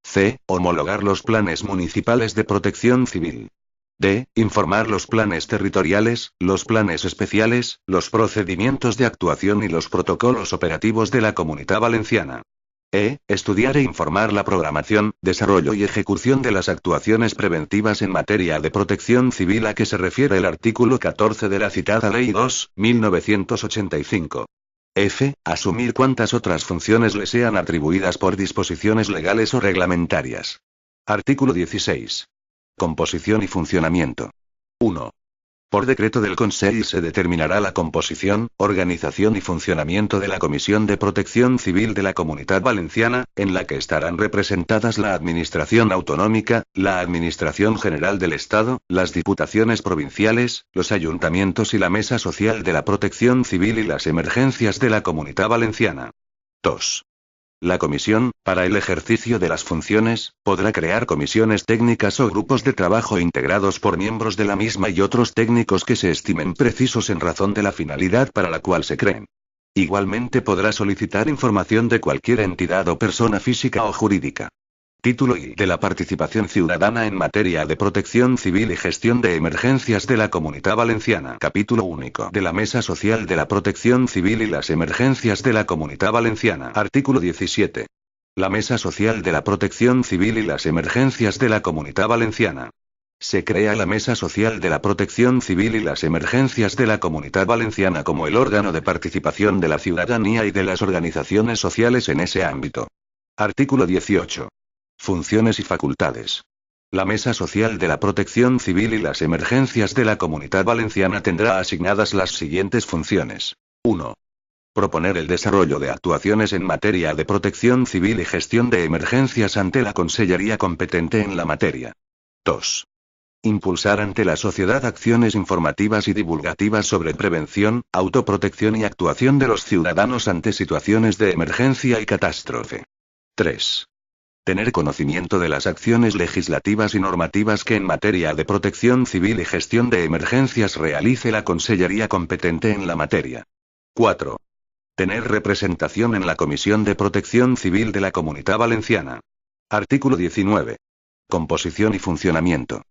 C. Homologar los planes municipales de protección civil. D. Informar los planes territoriales, los planes especiales, los procedimientos de actuación y los protocolos operativos de la Comunitat Valenciana. E. Estudiar e informar la programación, desarrollo y ejecución de las actuaciones preventivas en materia de protección civil a que se refiere el artículo 14 de la citada Ley 2/1985. F. Asumir cuantas otras funciones le sean atribuidas por disposiciones legales o reglamentarias. Artículo 16. Composición y funcionamiento. 1. Por decreto del Consell se determinará la composición, organización y funcionamiento de la Comisión de Protección Civil de la Comunitat Valenciana, en la que estarán representadas la Administración Autonómica, la Administración General del Estado, las Diputaciones Provinciales, los Ayuntamientos y la Mesa Social de la Protección Civil y las Emergencias de la Comunitat Valenciana. 2. La Comisión, para el ejercicio de las funciones, podrá crear comisiones técnicas o grupos de trabajo integrados por miembros de la misma y otros técnicos que se estimen precisos en razón de la finalidad para la cual se creen. Igualmente podrá solicitar información de cualquier entidad o persona física o jurídica. Título I de la participación ciudadana en materia de protección civil y gestión de emergencias de la Comunitat Valenciana. Capítulo único de la Mesa Social de la Protección Civil y las Emergencias de la Comunitat Valenciana. Artículo 17. La Mesa Social de la Protección Civil y las Emergencias de la Comunitat Valenciana. Se crea la Mesa Social de la Protección Civil y las Emergencias de la Comunitat Valenciana como el órgano de participación de la ciudadanía y de las organizaciones sociales en ese ámbito. Artículo 18. Funciones y facultades. La Mesa Social de la Protección Civil y las Emergencias de la Comunitat Valenciana tendrá asignadas las siguientes funciones. 1. Proponer el desarrollo de actuaciones en materia de protección civil y gestión de emergencias ante la Consellería competente en la materia. 2. Impulsar ante la sociedad acciones informativas y divulgativas sobre prevención, autoprotección y actuación de los ciudadanos ante situaciones de emergencia y catástrofe. 3. Tener conocimiento de las acciones legislativas y normativas que en materia de protección civil y gestión de emergencias realice la Consellería competente en la materia. 4. Tener representación en la Comisión de Protección Civil de la Comunitat Valenciana. Artículo 19. Composición y funcionamiento.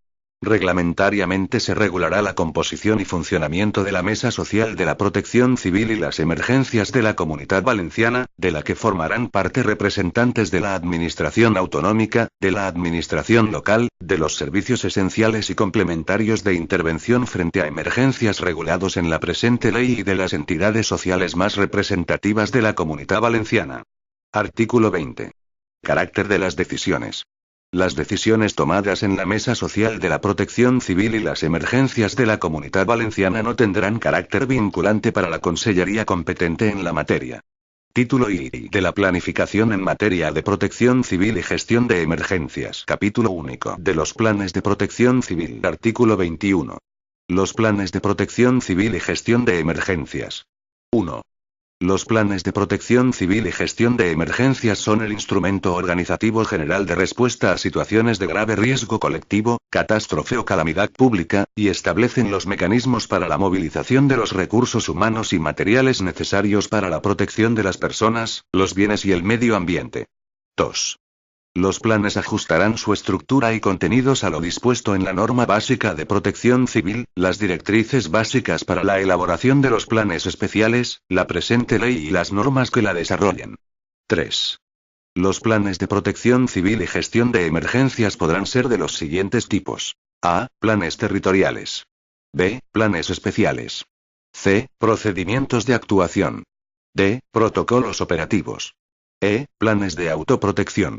Reglamentariamente se regulará la composición y funcionamiento de la Mesa Social de la Protección Civil y las Emergencias de la Comunitat Valenciana, de la que formarán parte representantes de la Administración Autonómica, de la Administración Local, de los servicios esenciales y complementarios de intervención frente a emergencias regulados en la presente ley y de las entidades sociales más representativas de la Comunitat Valenciana. Artículo 20. Carácter de las decisiones. Las decisiones tomadas en la Mesa Social de la Protección Civil y las Emergencias de la Comunitat Valenciana no tendrán carácter vinculante para la Consellería competente en la materia. Título I de la Planificación en materia de protección civil y gestión de emergencias. Capítulo único de los planes de protección civil. Artículo 21. Los planes de protección civil y gestión de emergencias. 1. Los planes de protección civil y gestión de emergencias son el instrumento organizativo general de respuesta a situaciones de grave riesgo colectivo, catástrofe o calamidad pública, y establecen los mecanismos para la movilización de los recursos humanos y materiales necesarios para la protección de las personas, los bienes y el medio ambiente. 2. Los planes ajustarán su estructura y contenidos a lo dispuesto en la norma básica de protección civil, las directrices básicas para la elaboración de los planes especiales, la presente ley y las normas que la desarrollen. 3. Los planes de protección civil y gestión de emergencias podrán ser de los siguientes tipos. A. Planes territoriales. B. Planes especiales. C. Procedimientos de actuación. D. Protocolos operativos. E. Planes de autoprotección.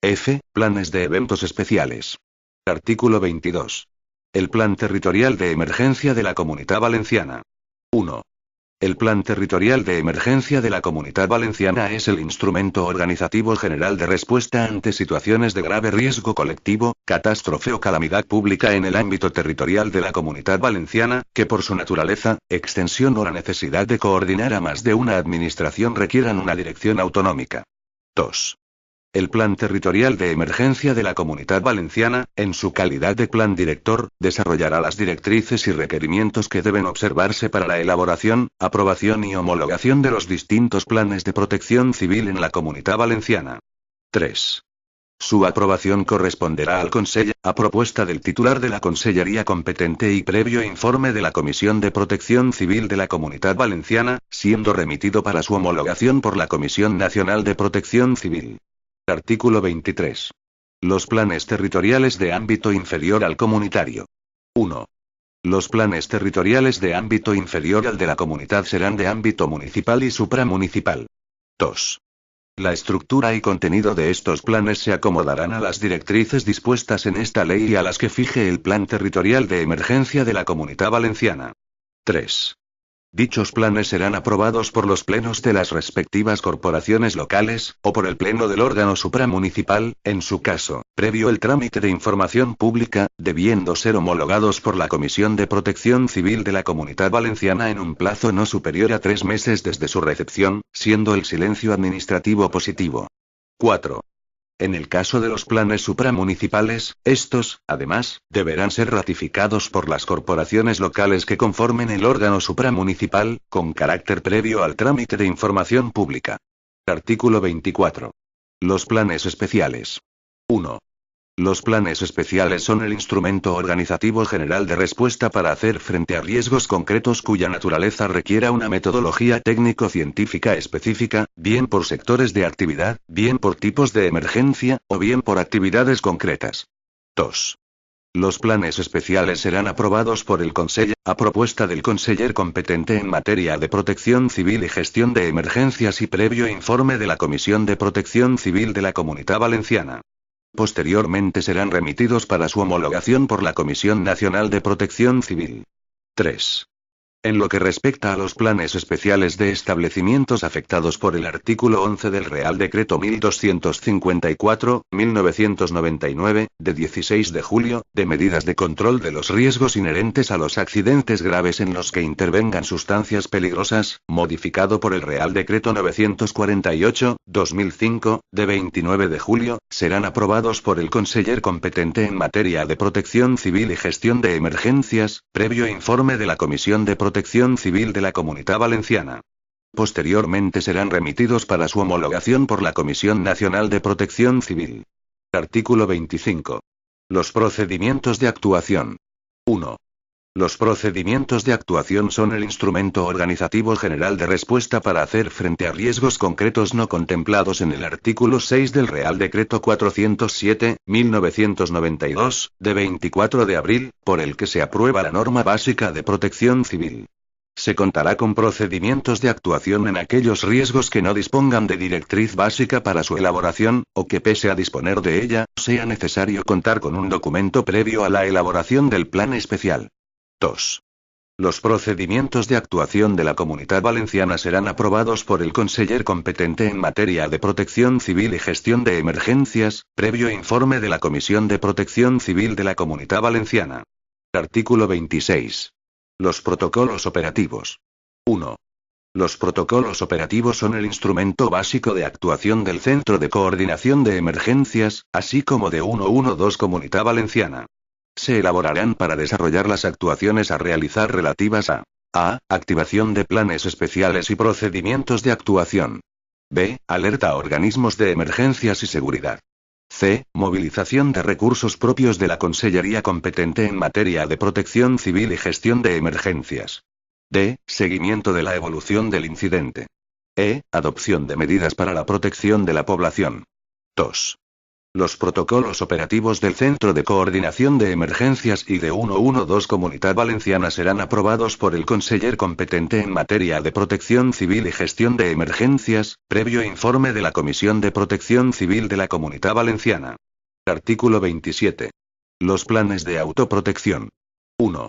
F. Planes de eventos especiales. Artículo 22. El Plan Territorial de Emergencia de la Comunidad Valenciana. 1. El Plan Territorial de Emergencia de la Comunidad Valenciana es el instrumento organizativo general de respuesta ante situaciones de grave riesgo colectivo, catástrofe o calamidad pública en el ámbito territorial de la Comunidad Valenciana, que por su naturaleza, extensión o la necesidad de coordinar a más de una administración requieran una dirección autonómica. 2. El Plan Territorial de Emergencia de la Comunidad Valenciana, en su calidad de plan director, desarrollará las directrices y requerimientos que deben observarse para la elaboración, aprobación y homologación de los distintos planes de protección civil en la Comunidad Valenciana. 3. Su aprobación corresponderá al Consell, a propuesta del titular de la Consellería competente y previo informe de la Comisión de Protección Civil de la Comunidad Valenciana, siendo remitido para su homologación por la Comisión Nacional de Protección Civil. Artículo 23. Los planes territoriales de ámbito inferior al comunitario. 1. Los planes territoriales de ámbito inferior al de la comunidad serán de ámbito municipal y supramunicipal. 2. La estructura y contenido de estos planes se acomodarán a las directrices dispuestas en esta ley y a las que fije el Plan Territorial de Emergencia de la Comunidad Valenciana. 3. Dichos planes serán aprobados por los plenos de las respectivas corporaciones locales, o por el pleno del órgano supramunicipal, en su caso, previo el trámite de información pública, debiendo ser homologados por la Comisión de Protección Civil de la Comunidad Valenciana en un plazo no superior a 3 meses desde su recepción, siendo el silencio administrativo positivo. 4. En el caso de los planes supramunicipales, estos, además, deberán ser ratificados por las corporaciones locales que conformen el órgano supramunicipal, con carácter previo al trámite de información pública. Artículo 24. Los planes especiales. 1. Los planes especiales son el instrumento organizativo general de respuesta para hacer frente a riesgos concretos cuya naturaleza requiera una metodología técnico-científica específica, bien por sectores de actividad, bien por tipos de emergencia, o bien por actividades concretas. 2. Los planes especiales serán aprobados por el Consell, a propuesta del conseller competente en materia de protección civil y gestión de emergencias y previo informe de la Comisión de Protección Civil de la Comunidad Valenciana. Posteriormente serán remitidos para su homologación por la Comisión Nacional de Protección Civil. 3. En lo que respecta a los planes especiales de establecimientos afectados por el artículo 11 del Real Decreto 1254/1999, de 16 de julio, de medidas de control de los riesgos inherentes a los accidentes graves en los que intervengan sustancias peligrosas, modificado por el Real Decreto 948/2005, de 29 de julio, serán aprobados por el conseller competente en materia de protección civil y gestión de emergencias, previo informe de la Comisión de Protección Civil de la Comunidad Valenciana. Posteriormente serán remitidos para su homologación por la Comisión Nacional de Protección Civil. Artículo 25. Los procedimientos de actuación. 1. Los procedimientos de actuación son el instrumento organizativo general de respuesta para hacer frente a riesgos concretos no contemplados en el artículo 6 del Real Decreto 407/1992, de 24 de abril, por el que se aprueba la norma básica de protección civil. Se contará con procedimientos de actuación en aquellos riesgos que no dispongan de directriz básica para su elaboración, o que pese a disponer de ella, sea necesario contar con un documento previo a la elaboración del plan especial. 2. Los procedimientos de actuación de la Comunidad Valenciana serán aprobados por el conseller competente en materia de protección civil y gestión de emergencias, previo informe de la Comisión de Protección Civil de la Comunidad Valenciana. Artículo 26. Los protocolos operativos. 1. Los protocolos operativos son el instrumento básico de actuación del Centro de Coordinación de Emergencias, así como de 112 Comunitat Valenciana. Se elaborarán para desarrollar las actuaciones a realizar relativas a activación de planes especiales y procedimientos de actuación. B. Alerta a organismos de emergencias y seguridad. C. Movilización de recursos propios de la Consellería competente en materia de protección civil y gestión de emergencias. D. Seguimiento de la evolución del incidente. E. Adopción de medidas para la protección de la población. 2. Los protocolos operativos del Centro de Coordinación de Emergencias y de 112 Comunitat Valenciana serán aprobados por el conseller competente en materia de protección civil y gestión de emergencias, previo informe de la Comisión de Protección Civil de la Comunitat Valenciana. Artículo 27. Los planes de autoprotección. 1.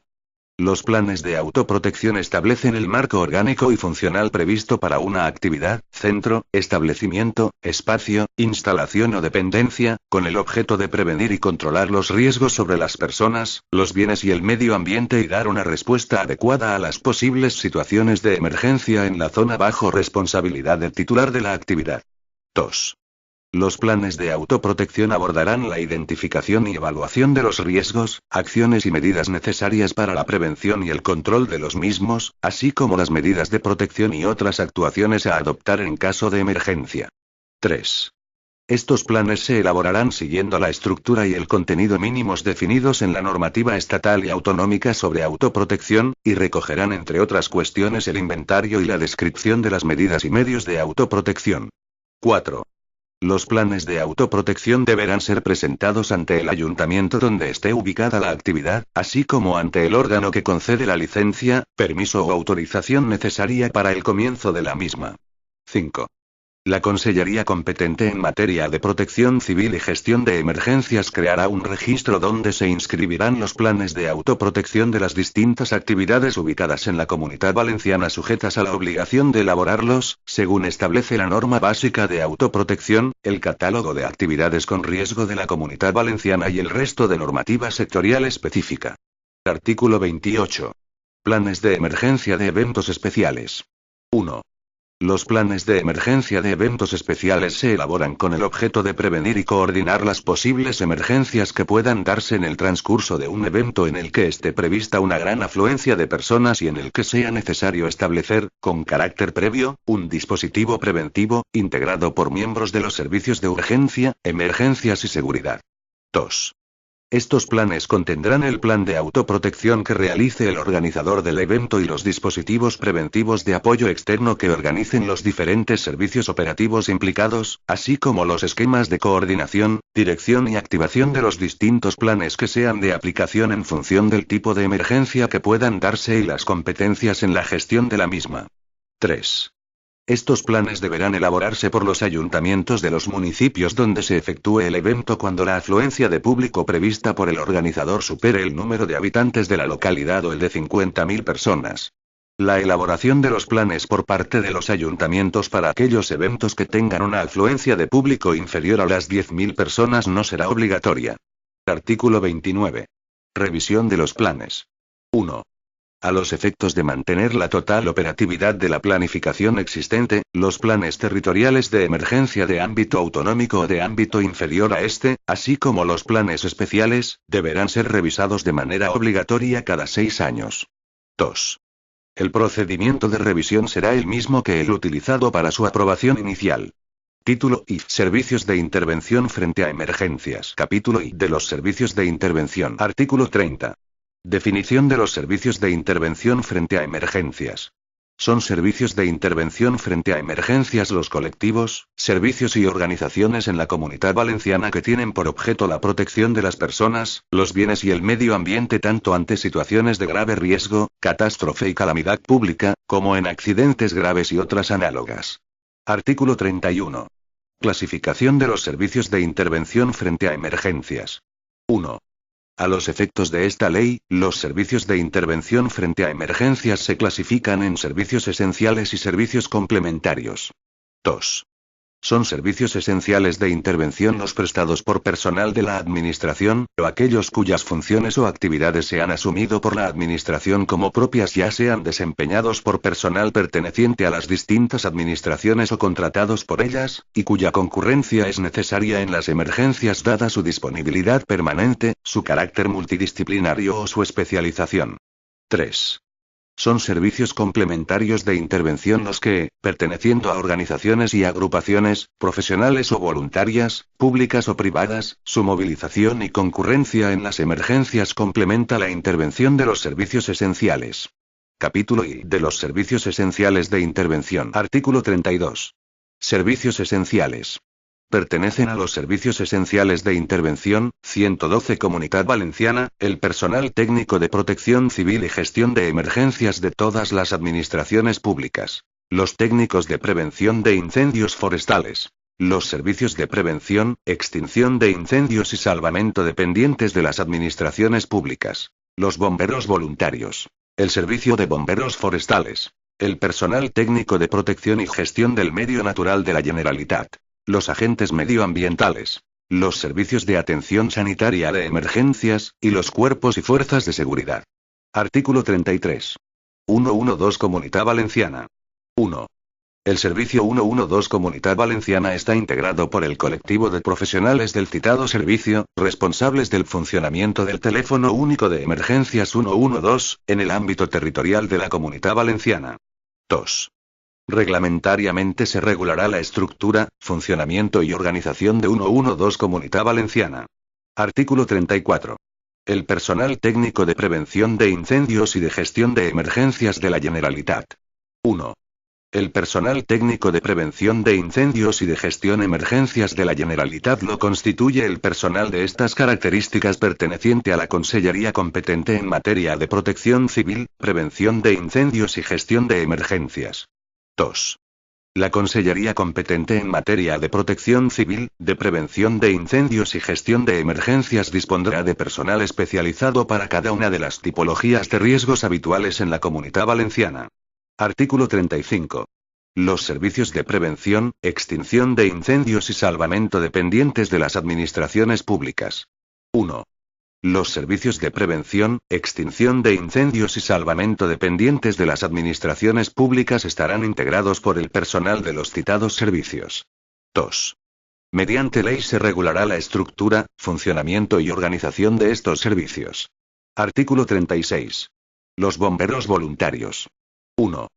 Los planes de autoprotección establecen el marco orgánico y funcional previsto para una actividad, centro, establecimiento, espacio, instalación o dependencia, con el objeto de prevenir y controlar los riesgos sobre las personas, los bienes y el medio ambiente y dar una respuesta adecuada a las posibles situaciones de emergencia en la zona bajo responsabilidad del titular de la actividad. 2. Los planes de autoprotección abordarán la identificación y evaluación de los riesgos, acciones y medidas necesarias para la prevención y el control de los mismos, así como las medidas de protección y otras actuaciones a adoptar en caso de emergencia. 3. Estos planes se elaborarán siguiendo la estructura y el contenido mínimos definidos en la normativa estatal y autonómica sobre autoprotección, y recogerán entre otras cuestiones el inventario y la descripción de las medidas y medios de autoprotección. 4. Los planes de autoprotección deberán ser presentados ante el ayuntamiento donde esté ubicada la actividad, así como ante el órgano que concede la licencia, permiso o autorización necesaria para el comienzo de la misma. 5. La Consellería competente en materia de protección civil y gestión de emergencias creará un registro donde se inscribirán los planes de autoprotección de las distintas actividades ubicadas en la Comunitat Valenciana sujetas a la obligación de elaborarlos, según establece la norma básica de autoprotección, el catálogo de actividades con riesgo de la Comunitat Valenciana y el resto de normativa sectorial específica. Artículo 28. Planes de emergencia de eventos especiales. 1. Los planes de emergencia de eventos especiales se elaboran con el objeto de prevenir y coordinar las posibles emergencias que puedan darse en el transcurso de un evento en el que esté prevista una gran afluencia de personas y en el que sea necesario establecer, con carácter previo, un dispositivo preventivo, integrado por miembros de los servicios de urgencia, emergencias y seguridad. 2. Estos planes contendrán el plan de autoprotección que realice el organizador del evento y los dispositivos preventivos de apoyo externo que organicen los diferentes servicios operativos implicados, así como los esquemas de coordinación, dirección y activación de los distintos planes que sean de aplicación en función del tipo de emergencia que puedan darse y las competencias en la gestión de la misma. 3. Estos planes deberán elaborarse por los ayuntamientos de los municipios donde se efectúe el evento cuando la afluencia de público prevista por el organizador supere el número de habitantes de la localidad o el de 50.000 personas. La elaboración de los planes por parte de los ayuntamientos para aquellos eventos que tengan una afluencia de público inferior a las 10.000 personas no será obligatoria. Artículo 29. Revisión de los planes. 1. A los efectos de mantener la total operatividad de la planificación existente, los planes territoriales de emergencia de ámbito autonómico o de ámbito inferior a este, así como los planes especiales, deberán ser revisados de manera obligatoria cada 6 años. 2. El procedimiento de revisión será el mismo que el utilizado para su aprobación inicial. Título I. Servicios de intervención frente a emergencias. Capítulo I. De los servicios de intervención. Artículo 30. Definición de los servicios de intervención frente a emergencias. Son servicios de intervención frente a emergencias los colectivos, servicios y organizaciones en la Comunitat Valenciana que tienen por objeto la protección de las personas, los bienes y el medio ambiente tanto ante situaciones de grave riesgo, catástrofe y calamidad pública, como en accidentes graves y otras análogas. Artículo 31. Clasificación de los servicios de intervención frente a emergencias. 1. A los efectos de esta ley, los servicios de intervención frente a emergencias se clasifican en servicios esenciales y servicios complementarios. 2. Son servicios esenciales de intervención los prestados por personal de la Administración, o aquellos cuyas funciones o actividades se han asumido por la Administración como propias, ya sean desempeñados por personal perteneciente a las distintas administraciones o contratados por ellas, y cuya concurrencia es necesaria en las emergencias dada su disponibilidad permanente, su carácter multidisciplinario o su especialización. 3. Son servicios complementarios de intervención los que, perteneciendo a organizaciones y agrupaciones, profesionales o voluntarias, públicas o privadas, su movilización y concurrencia en las emergencias complementa la intervención de los servicios esenciales. Capítulo I de los servicios esenciales de intervención. Artículo 32. Servicios esenciales. Pertenecen a los servicios esenciales de intervención, 112 Comunitat Valenciana, el personal técnico de protección civil y gestión de emergencias de todas las administraciones públicas. Los técnicos de prevención de incendios forestales. Los servicios de prevención, extinción de incendios y salvamento dependientes de las administraciones públicas. Los bomberos voluntarios. El servicio de bomberos forestales. El personal técnico de protección y gestión del medio natural de la Generalitat. Los agentes medioambientales, los servicios de atención sanitaria de emergencias, y los cuerpos y fuerzas de seguridad. Artículo 33. 112 Comunitat Valenciana. 1. El servicio 112 Comunitat Valenciana está integrado por el colectivo de profesionales del citado servicio, responsables del funcionamiento del teléfono único de emergencias 112, en el ámbito territorial de la Comunitat Valenciana. 2. Reglamentariamente se regulará la estructura, funcionamiento y organización de 112 Comunitat Valenciana. Artículo 34. El personal técnico de prevención de incendios y de gestión de emergencias de la Generalitat. 1. El personal técnico de prevención de incendios y de gestión emergencias de la Generalitat lo constituye el personal de estas características perteneciente a la Consellería competente en materia de protección civil, prevención de incendios y gestión de emergencias. 2. La Consellería competente en materia de protección civil, de prevención de incendios y gestión de emergencias dispondrá de personal especializado para cada una de las tipologías de riesgos habituales en la Comunitat Valenciana. Artículo 35. Los servicios de prevención, extinción de incendios y salvamento dependientes de las administraciones públicas. 1. Los servicios de prevención, extinción de incendios y salvamento dependientes de las administraciones públicas estarán integrados por el personal de los citados servicios. 2. Mediante ley se regulará la estructura, funcionamiento y organización de estos servicios. Artículo 36. Los bomberos voluntarios. 1.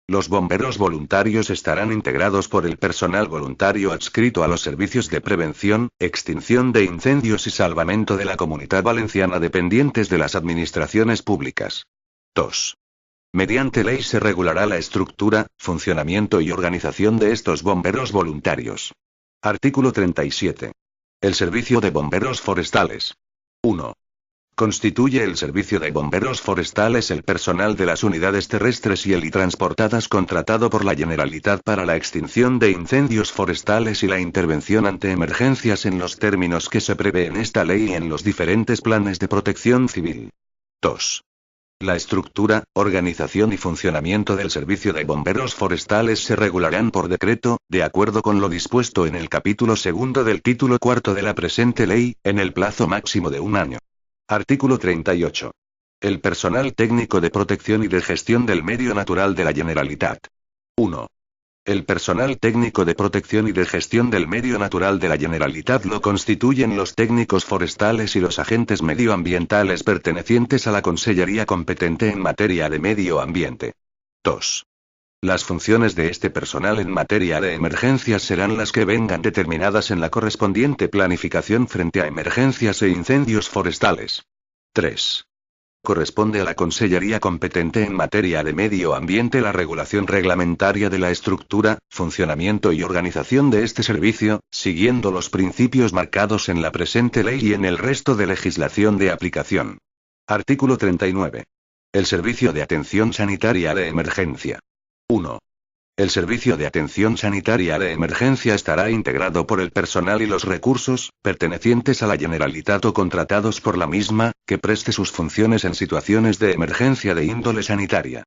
Los bomberos voluntarios estarán integrados por el personal voluntario adscrito a los servicios de prevención, extinción de incendios y salvamento de la Comunitat Valenciana dependientes de las administraciones públicas. 2. Mediante ley se regulará la estructura, funcionamiento y organización de estos bomberos voluntarios. Artículo 37. El servicio de bomberos forestales. 1. Constituye el servicio de bomberos forestales el personal de las unidades terrestres y transportadas contratado por la Generalitat para la extinción de incendios forestales y la intervención ante emergencias en los términos que se prevé en esta ley y en los diferentes planes de protección civil. 2. La estructura, organización y funcionamiento del servicio de bomberos forestales se regularán por decreto, de acuerdo con lo dispuesto en el capítulo 2 del título 4 de la presente ley, en el plazo máximo de un año. Artículo 38. El personal técnico de protección y de gestión del medio natural de la Generalitat. 1. El personal técnico de protección y de gestión del medio natural de la Generalitat lo constituyen los técnicos forestales y los agentes medioambientales pertenecientes a la Consellería competente en materia de medio ambiente. 2. Las funciones de este personal en materia de emergencias serán las que vengan determinadas en la correspondiente planificación frente a emergencias e incendios forestales. 3. Corresponde a la Consellería competente en materia de medio ambiente la regulación reglamentaria de la estructura, funcionamiento y organización de este servicio, siguiendo los principios marcados en la presente ley y en el resto de legislación de aplicación. Artículo 39. El servicio de atención sanitaria de emergencia. 1. El servicio de atención sanitaria de emergencia estará integrado por el personal y los recursos, pertenecientes a la Generalitat o contratados por la misma, que preste sus funciones en situaciones de emergencia de índole sanitaria.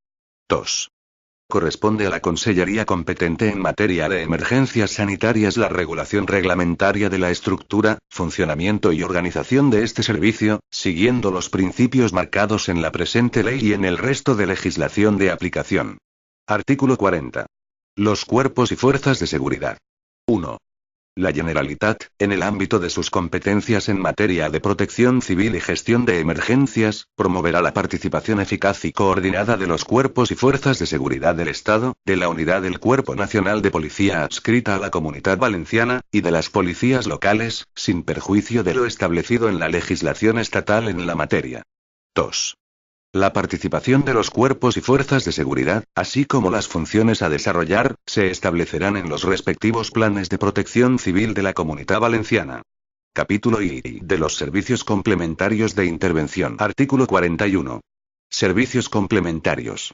2. Corresponde a la Consellería competente en materia de emergencias sanitarias la regulación reglamentaria de la estructura, funcionamiento y organización de este servicio, siguiendo los principios marcados en la presente ley y en el resto de legislación de aplicación. Artículo 40. Los cuerpos y fuerzas de seguridad. 1. La Generalitat, en el ámbito de sus competencias en materia de protección civil y gestión de emergencias, promoverá la participación eficaz y coordinada de los cuerpos y fuerzas de seguridad del Estado, de la unidad del Cuerpo Nacional de Policía adscrita a la Comunidad Valenciana, y de las policías locales, sin perjuicio de lo establecido en la legislación estatal en la materia. 2. La participación de los cuerpos y fuerzas de seguridad, así como las funciones a desarrollar, se establecerán en los respectivos planes de protección civil de la Comunidad Valenciana. Capítulo I de los servicios complementarios de intervención. Artículo 41. Servicios complementarios.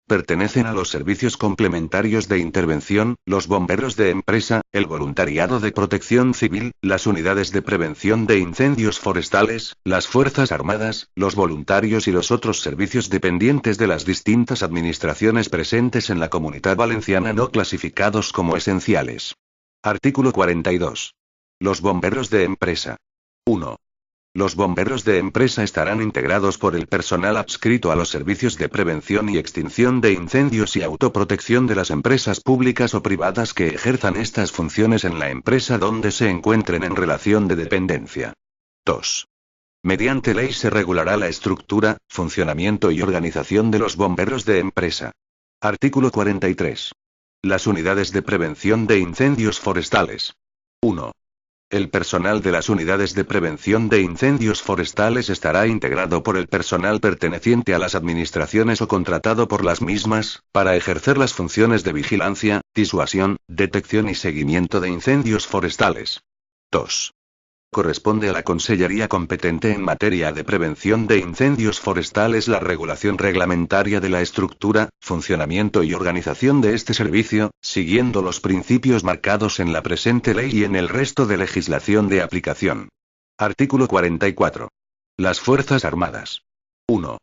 Pertenecen a los servicios complementarios de intervención, los bomberos de empresa, el voluntariado de protección civil, las unidades de prevención de incendios forestales, las Fuerzas Armadas, los voluntarios y los otros servicios dependientes de las distintas administraciones presentes en la Comunidad Valenciana no clasificados como esenciales. Artículo 42. Los bomberos de empresa. 1. Los bomberos de empresa estarán integrados por el personal adscrito a los servicios de prevención y extinción de incendios y autoprotección de las empresas públicas o privadas que ejerzan estas funciones en la empresa donde se encuentren en relación de dependencia. 2. Mediante ley se regulará la estructura, funcionamiento y organización de los bomberos de empresa. Artículo 43. Las unidades de prevención de incendios forestales. 1. El personal de las unidades de prevención de incendios forestales estará integrado por el personal perteneciente a las administraciones o contratado por las mismas, para ejercer las funciones de vigilancia, disuasión, detección y seguimiento de incendios forestales. 2. Corresponde a la Consellería competente en materia de prevención de incendios forestales la regulación reglamentaria de la estructura, funcionamiento y organización de este servicio, siguiendo los principios marcados en la presente ley y en el resto de legislación de aplicación. Artículo 44. Las Fuerzas Armadas. 1.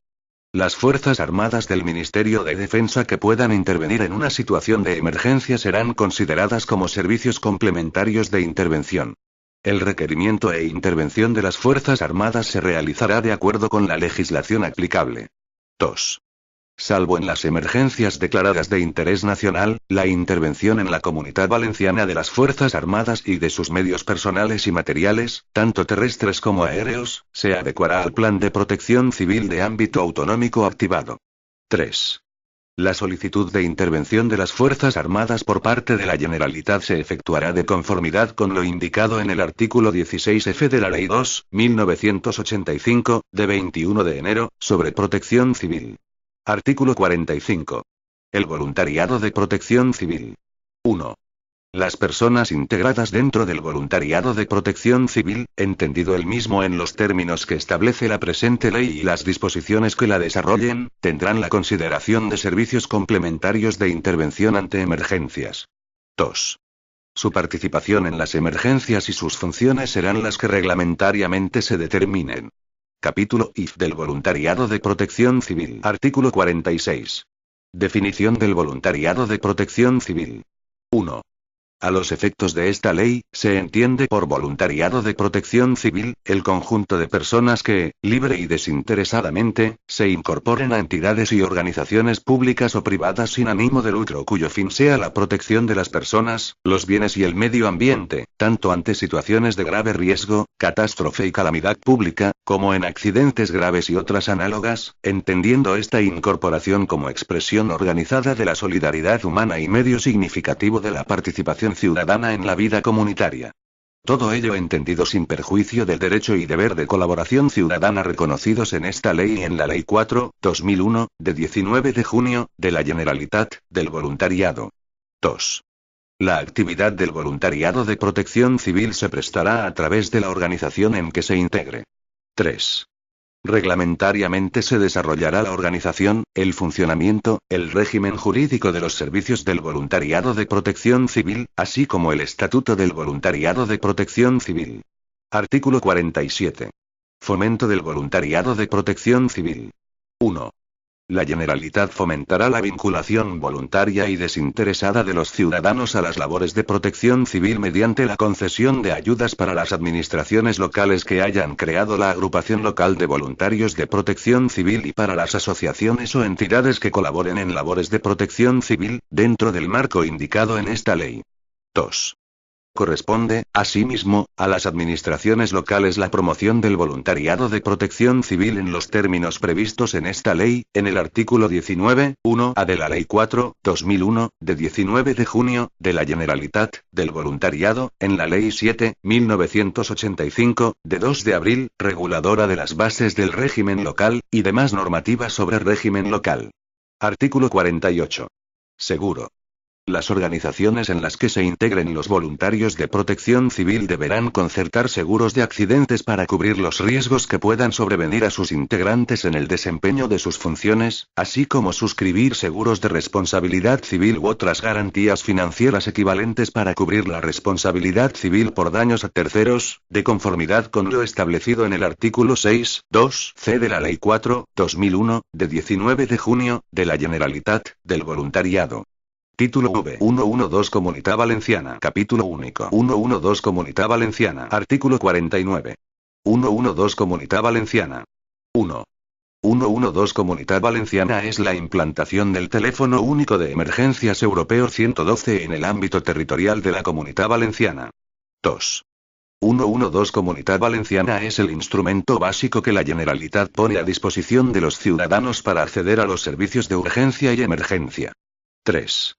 Las Fuerzas Armadas del Ministerio de Defensa que puedan intervenir en una situación de emergencia serán consideradas como servicios complementarios de intervención. El requerimiento e intervención de las Fuerzas Armadas se realizará de acuerdo con la legislación aplicable. 2. Salvo en las emergencias declaradas de interés nacional, la intervención en la Comunidad Valenciana de las Fuerzas Armadas y de sus medios personales y materiales, tanto terrestres como aéreos, se adecuará al Plan de Protección Civil de ámbito autonómico activado. 3. La solicitud de intervención de las Fuerzas Armadas por parte de la Generalitat se efectuará de conformidad con lo indicado en el artículo 16F de la Ley 2.1985, de 21 de enero, sobre protección civil. Artículo 45. El voluntariado de protección civil. 1. Las personas integradas dentro del voluntariado de protección civil, entendido el mismo en los términos que establece la presente ley y las disposiciones que la desarrollen, tendrán la consideración de servicios complementarios de intervención ante emergencias. 2. Su participación en las emergencias y sus funciones serán las que reglamentariamente se determinen. Capítulo I del voluntariado de protección civil. Artículo 46. Definición del voluntariado de protección civil. 1. A los efectos de esta ley, se entiende por voluntariado de protección civil, el conjunto de personas que, libre y desinteresadamente, se incorporen a entidades y organizaciones públicas o privadas sin ánimo de lucro cuyo fin sea la protección de las personas, los bienes y el medio ambiente, tanto ante situaciones de grave riesgo, catástrofe y calamidad pública, como en accidentes graves y otras análogas, entendiendo esta incorporación como expresión organizada de la solidaridad humana y medio significativo de la participación ciudadana en la vida comunitaria. Todo ello entendido sin perjuicio del derecho y deber de colaboración ciudadana reconocidos en esta ley y en la Ley 4/2001, de 19 de junio, de la Generalitat, del voluntariado. 2. La actividad del voluntariado de protección civil se prestará a través de la organización en que se integre. 3. Reglamentariamente se desarrollará la organización, el funcionamiento, el régimen jurídico de los servicios del voluntariado de protección civil, así como el estatuto del voluntariado de protección civil. Artículo 47. Fomento del voluntariado de protección civil. 1. La Generalitat fomentará la vinculación voluntaria y desinteresada de los ciudadanos a las labores de protección civil mediante la concesión de ayudas para las administraciones locales que hayan creado la agrupación local de voluntarios de protección civil y para las asociaciones o entidades que colaboren en labores de protección civil, dentro del marco indicado en esta ley. 2. Corresponde, asimismo, a las administraciones locales la promoción del voluntariado de protección civil en los términos previstos en esta ley, en el artículo 19.1 de la Ley 4/2001, de 19 de junio, de la Generalitat, del voluntariado, en la Ley 7/1985, de 2 de abril, reguladora de las bases del régimen local, y demás normativas sobre régimen local. Artículo 48. Seguro. Las organizaciones en las que se integren los voluntarios de protección civil deberán concertar seguros de accidentes para cubrir los riesgos que puedan sobrevenir a sus integrantes en el desempeño de sus funciones, así como suscribir seguros de responsabilidad civil u otras garantías financieras equivalentes para cubrir la responsabilidad civil por daños a terceros, de conformidad con lo establecido en el artículo 6.2c de la Ley 4/2001, de 19 de junio, de la Generalitat, del voluntariado. Título V. 112 Comunitat Valenciana. Capítulo único. 112 Comunitat Valenciana. Artículo 49. 112 Comunitat Valenciana. 1. 112 Comunitat Valenciana es la implantación del teléfono único de emergencias europeo 112 en el ámbito territorial de la Comunitat Valenciana. 2. 112 Comunitat Valenciana es el instrumento básico que la Generalitat pone a disposición de los ciudadanos para acceder a los servicios de urgencia y emergencia. 3.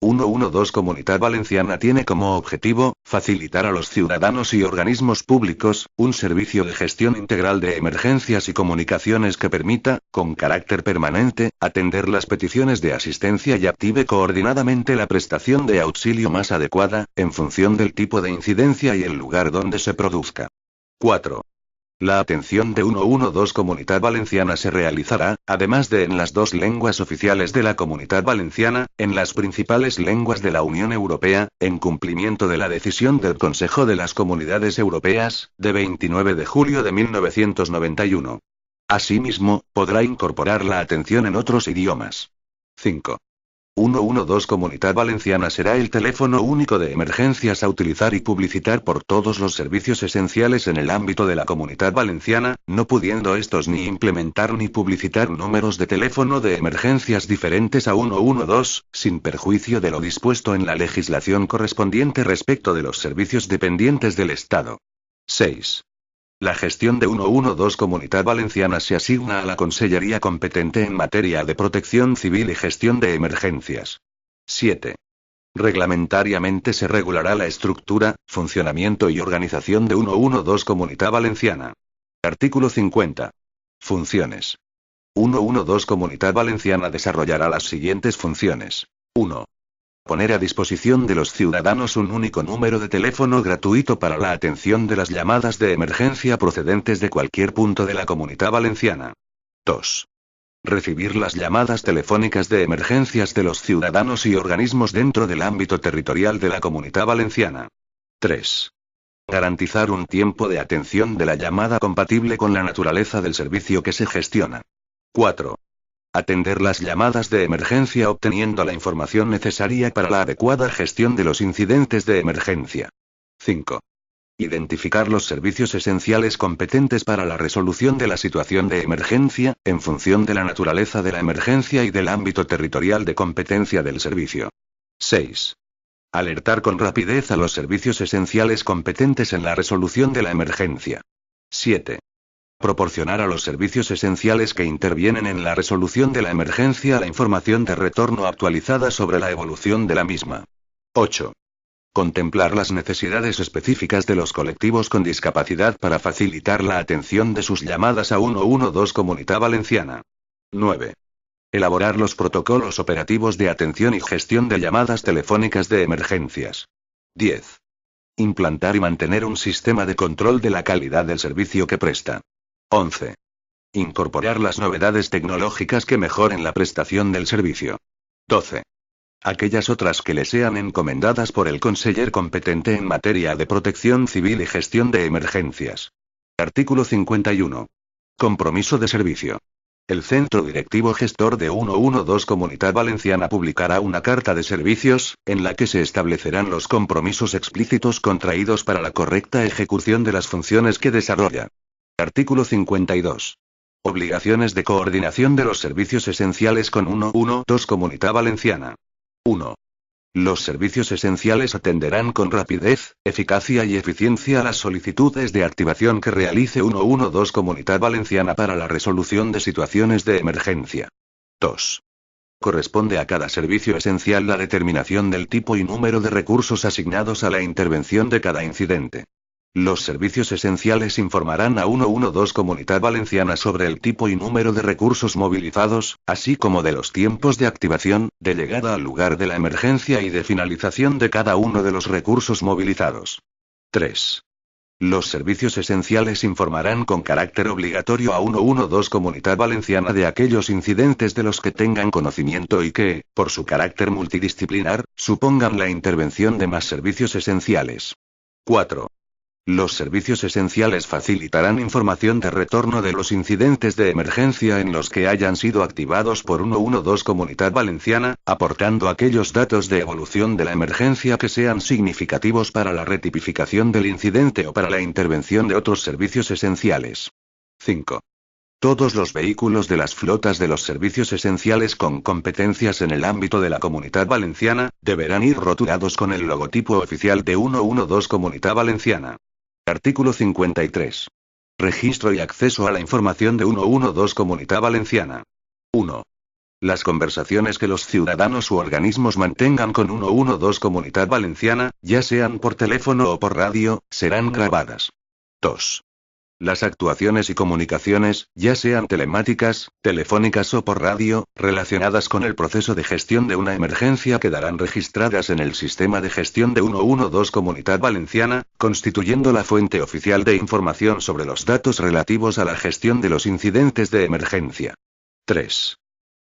112 Comunitat Valenciana tiene como objetivo, facilitar a los ciudadanos y organismos públicos, un servicio de gestión integral de emergencias y comunicaciones que permita, con carácter permanente, atender las peticiones de asistencia y active coordinadamente la prestación de auxilio más adecuada, en función del tipo de incidencia y el lugar donde se produzca. 4. La atención de 112 Comunitat Valenciana se realizará, además de en las dos lenguas oficiales de la Comunitat Valenciana, en las principales lenguas de la Unión Europea, en cumplimiento de la decisión del Consejo de las Comunidades Europeas, de 29 de julio de 1991. Asimismo, podrá incorporar la atención en otros idiomas. 5. 112 Comunitat Valenciana será el teléfono único de emergencias a utilizar y publicitar por todos los servicios esenciales en el ámbito de la Comunitat Valenciana, no pudiendo estos ni implementar ni publicitar números de teléfono de emergencias diferentes a 112, sin perjuicio de lo dispuesto en la legislación correspondiente respecto de los servicios dependientes del Estado. 6. La gestión de 112 Comunitat Valenciana se asigna a la Consellería competente en materia de protección civil y gestión de emergencias. 7. Reglamentariamente se regulará la estructura, funcionamiento y organización de 112 Comunitat Valenciana. Artículo 50. Funciones. 112 Comunitat Valenciana desarrollará las siguientes funciones. 1. Poner a disposición de los ciudadanos un único número de teléfono gratuito para la atención de las llamadas de emergencia procedentes de cualquier punto de la Comunitat Valenciana. 2. Recibir las llamadas telefónicas de emergencias de los ciudadanos y organismos dentro del ámbito territorial de la Comunitat Valenciana. 3. Garantizar un tiempo de atención de la llamada compatible con la naturaleza del servicio que se gestiona. 4. Atender las llamadas de emergencia obteniendo la información necesaria para la adecuada gestión de los incidentes de emergencia. 5. Identificar los servicios esenciales competentes para la resolución de la situación de emergencia, en función de la naturaleza de la emergencia y del ámbito territorial de competencia del servicio. 6. Alertar con rapidez a los servicios esenciales competentes en la resolución de la emergencia. 7. Proporcionar a los servicios esenciales que intervienen en la resolución de la emergencia la información de retorno actualizada sobre la evolución de la misma. 8. Contemplar las necesidades específicas de los colectivos con discapacidad para facilitar la atención de sus llamadas a 112 Comunitat Valenciana. 9. Elaborar los protocolos operativos de atención y gestión de llamadas telefónicas de emergencias. 10. Implantar y mantener un sistema de control de la calidad del servicio que presta. 11. Incorporar las novedades tecnológicas que mejoren la prestación del servicio. 12. Aquellas otras que le sean encomendadas por el conseller competente en materia de protección civil y gestión de emergencias. Artículo 51. Compromiso de servicio. El Centro Directivo Gestor de 112 Comunitat Valenciana publicará una carta de servicios, en la que se establecerán los compromisos explícitos contraídos para la correcta ejecución de las funciones que desarrolla. Artículo 52. Obligaciones de coordinación de los servicios esenciales con 112 Comunitat Valenciana. 1. Los servicios esenciales atenderán con rapidez, eficacia y eficiencia a las solicitudes de activación que realice 112 Comunitat Valenciana para la resolución de situaciones de emergencia. 2. Corresponde a cada servicio esencial la determinación del tipo y número de recursos asignados a la intervención de cada incidente. Los servicios esenciales informarán a 112 Comunitat Valenciana sobre el tipo y número de recursos movilizados, así como de los tiempos de activación, de llegada al lugar de la emergencia y de finalización de cada uno de los recursos movilizados. 3. Los servicios esenciales informarán con carácter obligatorio a 112 Comunitat Valenciana de aquellos incidentes de los que tengan conocimiento y que, por su carácter multidisciplinar, supongan la intervención de más servicios esenciales. 4. Los servicios esenciales facilitarán información de retorno de los incidentes de emergencia en los que hayan sido activados por 112 Comunitat Valenciana, aportando aquellos datos de evolución de la emergencia que sean significativos para la retipificación del incidente o para la intervención de otros servicios esenciales. 5. Todos los vehículos de las flotas de los servicios esenciales con competencias en el ámbito de la Comunitat Valenciana, deberán ir rotulados con el logotipo oficial de 112 Comunitat Valenciana. Artículo 53. Registro y acceso a la información de 112 Comunitat Valenciana. 1. Las conversaciones que los ciudadanos u organismos mantengan con 112 Comunitat Valenciana, ya sean por teléfono o por radio, serán grabadas. 2. Las actuaciones y comunicaciones, ya sean telemáticas, telefónicas o por radio, relacionadas con el proceso de gestión de una emergencia quedarán registradas en el sistema de gestión de 112 Comunitat Valenciana, constituyendo la fuente oficial de información sobre los datos relativos a la gestión de los incidentes de emergencia. 3.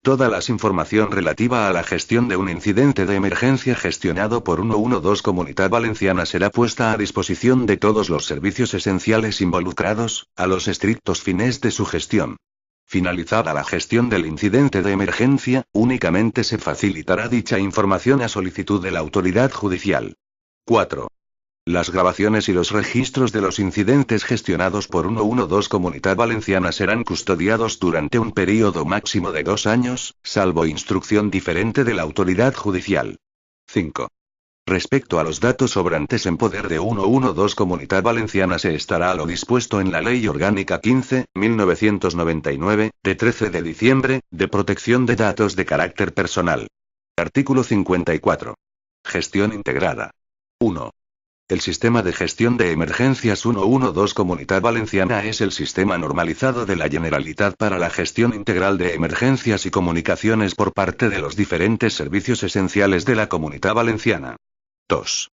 Toda la información relativa a la gestión de un incidente de emergencia gestionado por 112 Comunitat Valenciana será puesta a disposición de todos los servicios esenciales involucrados, a los estrictos fines de su gestión. Finalizada la gestión del incidente de emergencia, únicamente se facilitará dicha información a solicitud de la autoridad judicial. 4. Las grabaciones y los registros de los incidentes gestionados por 112 Comunitat Valenciana serán custodiados durante un período máximo de 2 años, salvo instrucción diferente de la autoridad judicial. 5. Respecto a los datos sobrantes en poder de 112 Comunitat Valenciana se estará a lo dispuesto en la Ley Orgánica 15.1999, de 13 de diciembre, de protección de datos de carácter personal. Artículo 54. Gestión integrada. 1. El sistema de gestión de emergencias 112 Comunitat Valenciana es el sistema normalizado de la Generalitat para la gestión integral de emergencias y comunicaciones por parte de los diferentes servicios esenciales de la Comunitat Valenciana. 2.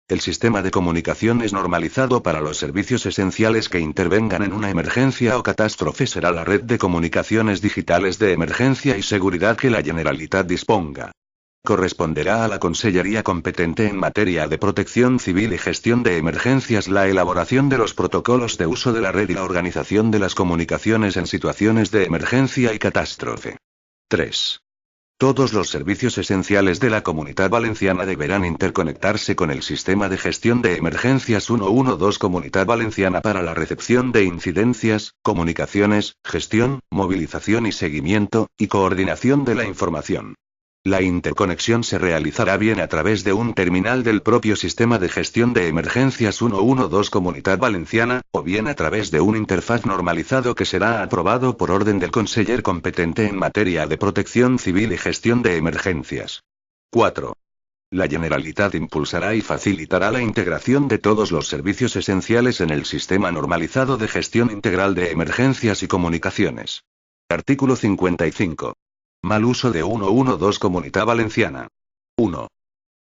El sistema de comunicaciones normalizado para los servicios esenciales que intervengan en una emergencia o catástrofe será la red de comunicaciones digitales de emergencia y seguridad que la Generalitat disponga. Corresponderá a la Consellería competente en materia de protección civil y gestión de emergencias la elaboración de los protocolos de uso de la red y la organización de las comunicaciones en situaciones de emergencia y catástrofe. 3. Todos los servicios esenciales de la Comunitat Valenciana deberán interconectarse con el sistema de gestión de emergencias 112 Comunitat Valenciana para la recepción de incidencias, comunicaciones, gestión, movilización y seguimiento, y coordinación de la información. La interconexión se realizará bien a través de un terminal del propio sistema de gestión de emergencias 112 Comunitat Valenciana, o bien a través de un interfaz normalizado que será aprobado por orden del conseller competente en materia de protección civil y gestión de emergencias. 4. La Generalitat impulsará y facilitará la integración de todos los servicios esenciales en el sistema normalizado de gestión integral de emergencias y comunicaciones. Artículo 55. Mal uso de 112 Comunitat Valenciana. 1.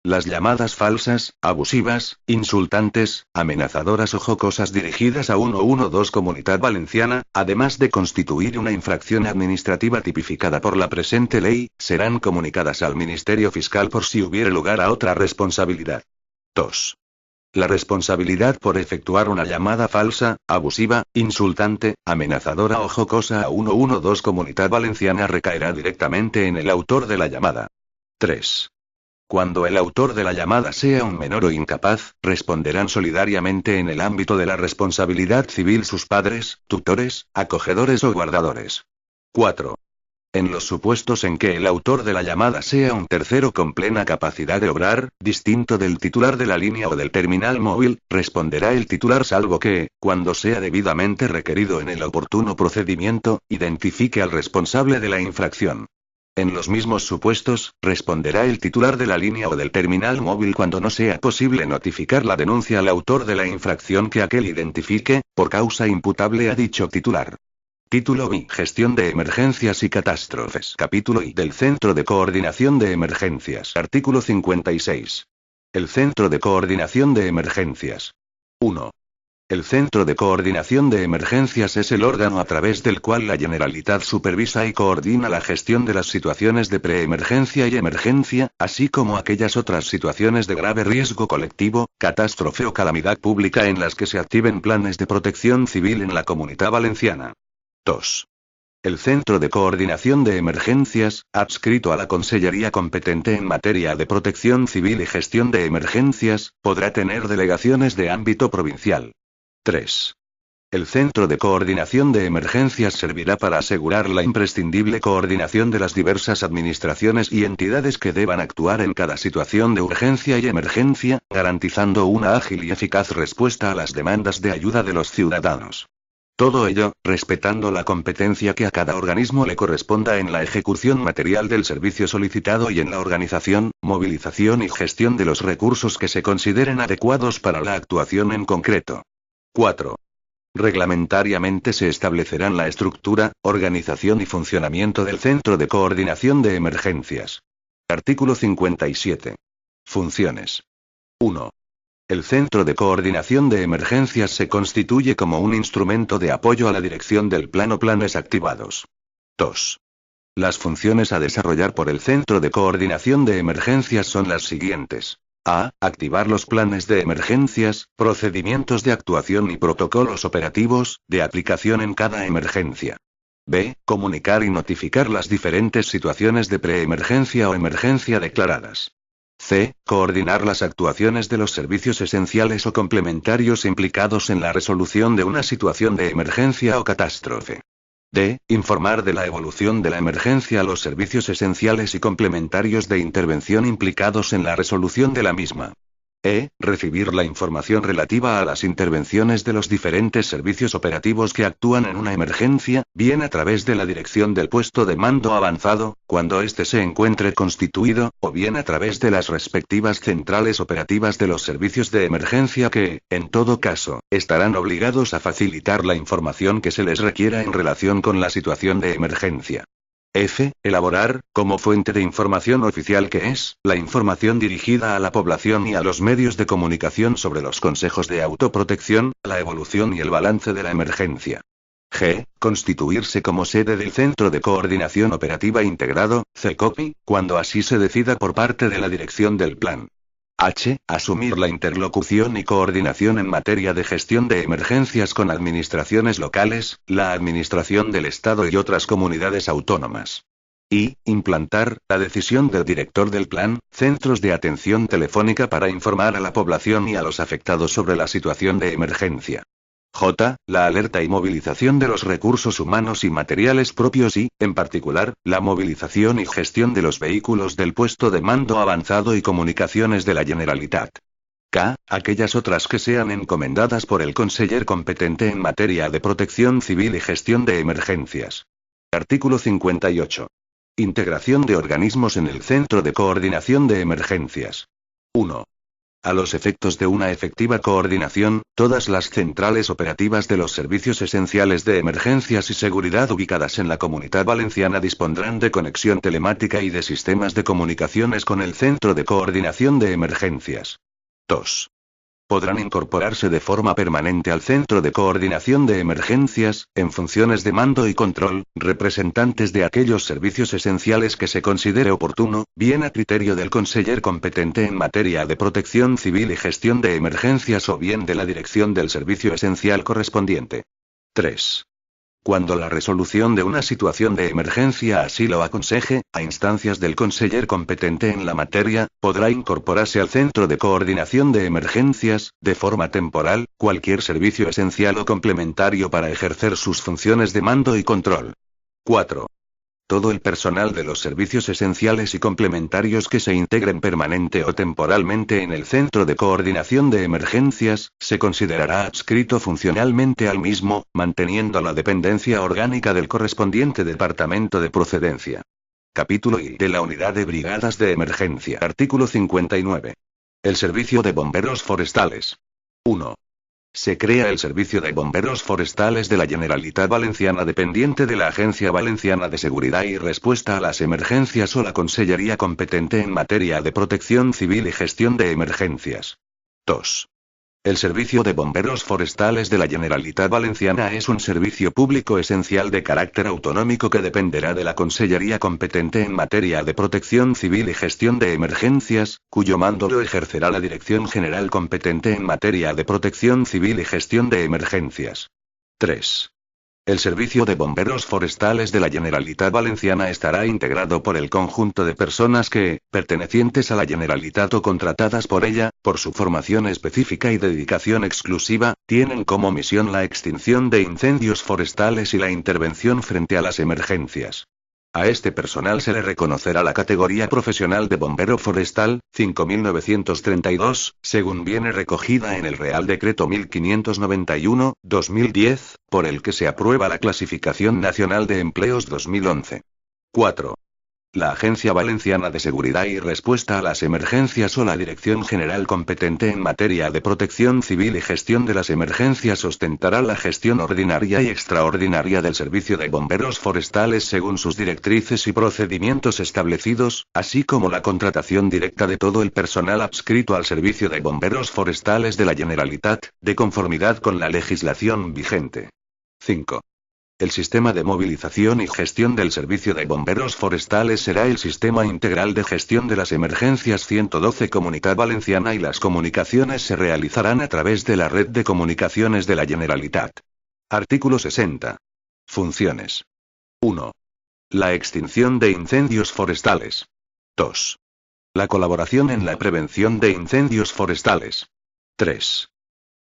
Las llamadas falsas, abusivas, insultantes, amenazadoras o jocosas dirigidas a 112 Comunitat Valenciana, además de constituir una infracción administrativa tipificada por la presente ley, serán comunicadas al Ministerio Fiscal por si hubiere lugar a otra responsabilidad. 2. La responsabilidad por efectuar una llamada falsa, abusiva, insultante, amenazadora o jocosa a 112 Comunitat Valenciana recaerá directamente en el autor de la llamada. 3. Cuando el autor de la llamada sea un menor o incapaz, responderán solidariamente en el ámbito de la responsabilidad civil sus padres, tutores, acogedores o guardadores. 4. En los supuestos en que el autor de la llamada sea un tercero con plena capacidad de obrar, distinto del titular de la línea o del terminal móvil, responderá el titular salvo que, cuando sea debidamente requerido en el oportuno procedimiento, identifique al responsable de la infracción. En los mismos supuestos, responderá el titular de la línea o del terminal móvil cuando no sea posible notificar la denuncia al autor de la infracción que aquel identifique, por causa imputable a dicho titular. Título I. Gestión de emergencias y catástrofes. Capítulo I. Del Centro de Coordinación de Emergencias. Artículo 56. El Centro de Coordinación de Emergencias. 1. El Centro de Coordinación de Emergencias es el órgano a través del cual la Generalitat supervisa y coordina la gestión de las situaciones de preemergencia y emergencia, así como aquellas otras situaciones de grave riesgo colectivo, catástrofe o calamidad pública en las que se activen planes de protección civil en la Comunitat Valenciana. 2. El Centro de Coordinación de Emergencias, adscrito a la Consellería competente en materia de protección civil y gestión de emergencias, podrá tener delegaciones de ámbito provincial. 3. El Centro de Coordinación de Emergencias servirá para asegurar la imprescindible coordinación de las diversas administraciones y entidades que deban actuar en cada situación de urgencia y emergencia, garantizando una ágil y eficaz respuesta a las demandas de ayuda de los ciudadanos. Todo ello, respetando la competencia que a cada organismo le corresponda en la ejecución material del servicio solicitado y en la organización, movilización y gestión de los recursos que se consideren adecuados para la actuación en concreto. 4. Reglamentariamente se establecerán la estructura, organización y funcionamiento del Centro de Coordinación de Emergencias. Artículo 57. Funciones. 1. El Centro de Coordinación de Emergencias se constituye como un instrumento de apoyo a la dirección del plan o planes activados. 2. Las funciones a desarrollar por el Centro de Coordinación de Emergencias son las siguientes. A. Activar los planes de emergencias, procedimientos de actuación y protocolos operativos, de aplicación en cada emergencia. B. Comunicar y notificar las diferentes situaciones de preemergencia o emergencia declaradas. C. Coordinar las actuaciones de los servicios esenciales o complementarios implicados en la resolución de una situación de emergencia o catástrofe. D. Informar de la evolución de la emergencia a los servicios esenciales y complementarios de intervención implicados en la resolución de la misma. E. Recibir la información relativa a las intervenciones de los diferentes servicios operativos que actúan en una emergencia, bien a través de la dirección del puesto de mando avanzado, cuando éste se encuentre constituido, o bien a través de las respectivas centrales operativas de los servicios de emergencia que, en todo caso, estarán obligados a facilitar la información que se les requiera en relación con la situación de emergencia. F. Elaborar, como fuente de información oficial que es, la información dirigida a la población y a los medios de comunicación sobre los consejos de autoprotección, la evolución y el balance de la emergencia. G. Constituirse como sede del Centro de Coordinación Operativa Integrado, CECOPI, cuando así se decida por parte de la dirección del plan. H. Asumir la interlocución y coordinación en materia de gestión de emergencias con administraciones locales, la administración del Estado y otras comunidades autónomas. I. Implantar, la decisión del director del plan, centros de atención telefónica para informar a la población y a los afectados sobre la situación de emergencia. J. La alerta y movilización de los recursos humanos y materiales propios y, en particular, la movilización y gestión de los vehículos del puesto de mando avanzado y comunicaciones de la Generalitat. K. Aquellas otras que sean encomendadas por el conseller competente en materia de protección civil y gestión de emergencias. Artículo 58. Integración de organismos en el Centro de Coordinación de Emergencias. 1. A los efectos de una efectiva coordinación, todas las centrales operativas de los servicios esenciales de emergencias y seguridad ubicadas en la Comunitat Valenciana dispondrán de conexión telemática y de sistemas de comunicaciones con el Centro de Coordinación de Emergencias. 2. Podrán incorporarse de forma permanente al Centro de Coordinación de Emergencias, en funciones de mando y control, representantes de aquellos servicios esenciales que se considere oportuno, bien a criterio del conseller competente en materia de protección civil y gestión de emergencias o bien de la dirección del servicio esencial correspondiente. 3. Cuando la resolución de una situación de emergencia así lo aconseje, a instancias del conseller competente en la materia, podrá incorporarse al Centro de Coordinación de Emergencias, de forma temporal, cualquier servicio esencial o complementario para ejercer sus funciones de mando y control. 4. Todo el personal de los servicios esenciales y complementarios que se integren permanente o temporalmente en el Centro de Coordinación de Emergencias, se considerará adscrito funcionalmente al mismo, manteniendo la dependencia orgánica del correspondiente departamento de procedencia. Capítulo I de la Unidad de Brigadas de Emergencia. Artículo 59. El Servicio de Bomberos Forestales. 1. Se crea el Servicio de Bomberos Forestales de la Generalitat Valenciana dependiente de la Agencia Valenciana de Seguridad y Respuesta a las Emergencias o la Consellería competente en materia de protección civil y gestión de emergencias. 2. El Servicio de Bomberos Forestales de la Generalitat Valenciana es un servicio público esencial de carácter autonómico que dependerá de la Consellería competente en materia de protección civil y gestión de emergencias, cuyo mando lo ejercerá la Dirección General competente en materia de protección civil y gestión de emergencias. 3. El Servicio de Bomberos Forestales de la Generalitat Valenciana estará integrado por el conjunto de personas que, pertenecientes a la Generalitat o contratadas por ella, por su formación específica y dedicación exclusiva, tienen como misión la extinción de incendios forestales y la intervención frente a las emergencias. A este personal se le reconocerá la categoría profesional de bombero forestal, 5932, según viene recogida en el Real Decreto 1591/2010, por el que se aprueba la Clasificación Nacional de Empleos 2011. 4. La Agencia Valenciana de Seguridad y Respuesta a las Emergencias o la Dirección General competente en materia de protección civil y gestión de las emergencias ostentará la gestión ordinaria y extraordinaria del Servicio de Bomberos Forestales según sus directrices y procedimientos establecidos, así como la contratación directa de todo el personal adscrito al Servicio de Bomberos Forestales de la Generalitat, de conformidad con la legislación vigente. 5. El sistema de movilización y gestión del Servicio de Bomberos Forestales será el Sistema Integral de Gestión de las Emergencias 112 Comunitat Valenciana y las comunicaciones se realizarán a través de la Red de Comunicaciones de la Generalitat. Artículo 60. Funciones. 1. La extinción de incendios forestales. 2. La colaboración en la prevención de incendios forestales. 3.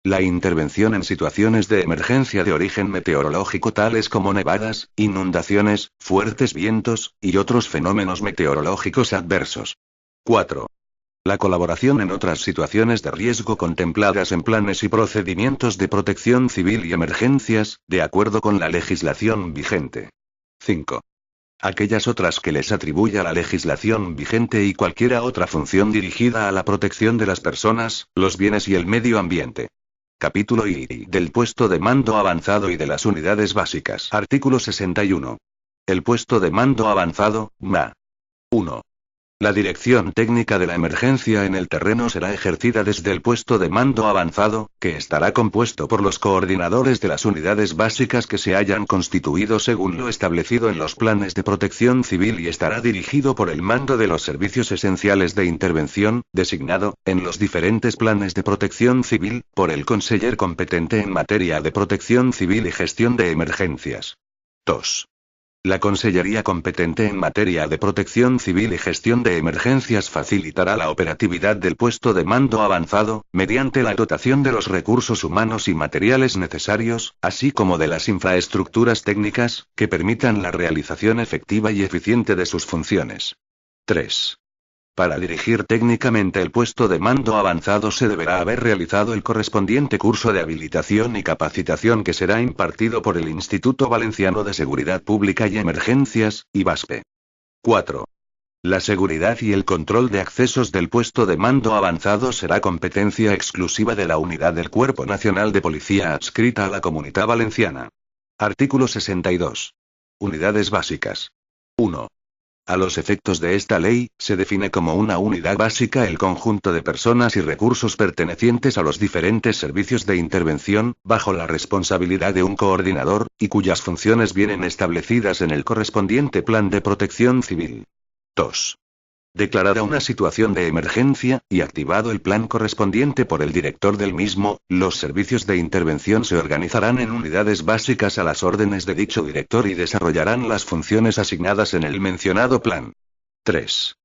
La intervención en situaciones de emergencia de origen meteorológico tales como nevadas, inundaciones, fuertes vientos, y otros fenómenos meteorológicos adversos. 4. La colaboración en otras situaciones de riesgo contempladas en planes y procedimientos de protección civil y emergencias, de acuerdo con la legislación vigente. 5. Aquellas otras que les atribuya la legislación vigente y cualquiera otra función dirigida a la protección de las personas, los bienes y el medio ambiente. Capítulo I del puesto de mando avanzado y de las unidades básicas. Artículo 61. El puesto de mando avanzado, MA. 1. La dirección técnica de la emergencia en el terreno será ejercida desde el puesto de mando avanzado, que estará compuesto por los coordinadores de las unidades básicas que se hayan constituido según lo establecido en los planes de protección civil y estará dirigido por el mando de los servicios esenciales de intervención, designado, en los diferentes planes de protección civil, por el conseller competente en materia de protección civil y gestión de emergencias. 2. La Consellería competente en materia de protección civil y gestión de emergencias facilitará la operatividad del puesto de mando avanzado, mediante la dotación de los recursos humanos y materiales necesarios, así como de las infraestructuras técnicas, que permitan la realización efectiva y eficiente de sus funciones. 3. Para dirigir técnicamente el puesto de mando avanzado se deberá haber realizado el correspondiente curso de habilitación y capacitación que será impartido por el Instituto Valenciano de Seguridad Pública y Emergencias, IVASPE. 4. La seguridad y el control de accesos del puesto de mando avanzado será competencia exclusiva de la unidad del Cuerpo Nacional de Policía adscrita a la Comunitat Valenciana. Artículo 62. Unidades básicas. 1. A los efectos de esta ley, se define como una unidad básica el conjunto de personas y recursos pertenecientes a los diferentes servicios de intervención, bajo la responsabilidad de un coordinador, y cuyas funciones vienen establecidas en el correspondiente Plan de Protección Civil. 2. Declarada una situación de emergencia, y activado el plan correspondiente por el director del mismo, los servicios de intervención se organizarán en unidades básicas a las órdenes de dicho director y desarrollarán las funciones asignadas en el mencionado plan. 3.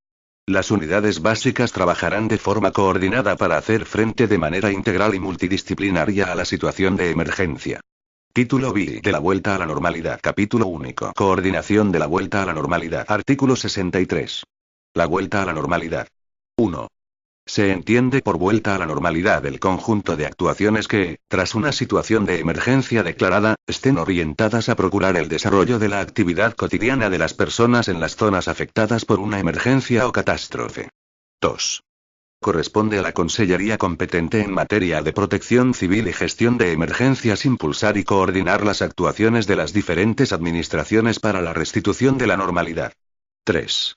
Las unidades básicas trabajarán de forma coordinada para hacer frente de manera integral y multidisciplinaria a la situación de emergencia. Título B de la vuelta a la normalidad. Capítulo único. Coordinación de la vuelta a la normalidad. Artículo 63. La vuelta a la normalidad. 1. Se entiende por vuelta a la normalidad el conjunto de actuaciones que, tras una situación de emergencia declarada, estén orientadas a procurar el desarrollo de la actividad cotidiana de las personas en las zonas afectadas por una emergencia o catástrofe. 2. Corresponde a la Consellería competente en materia de protección civil y gestión de emergencias impulsar y coordinar las actuaciones de las diferentes administraciones para la restitución de la normalidad. 3.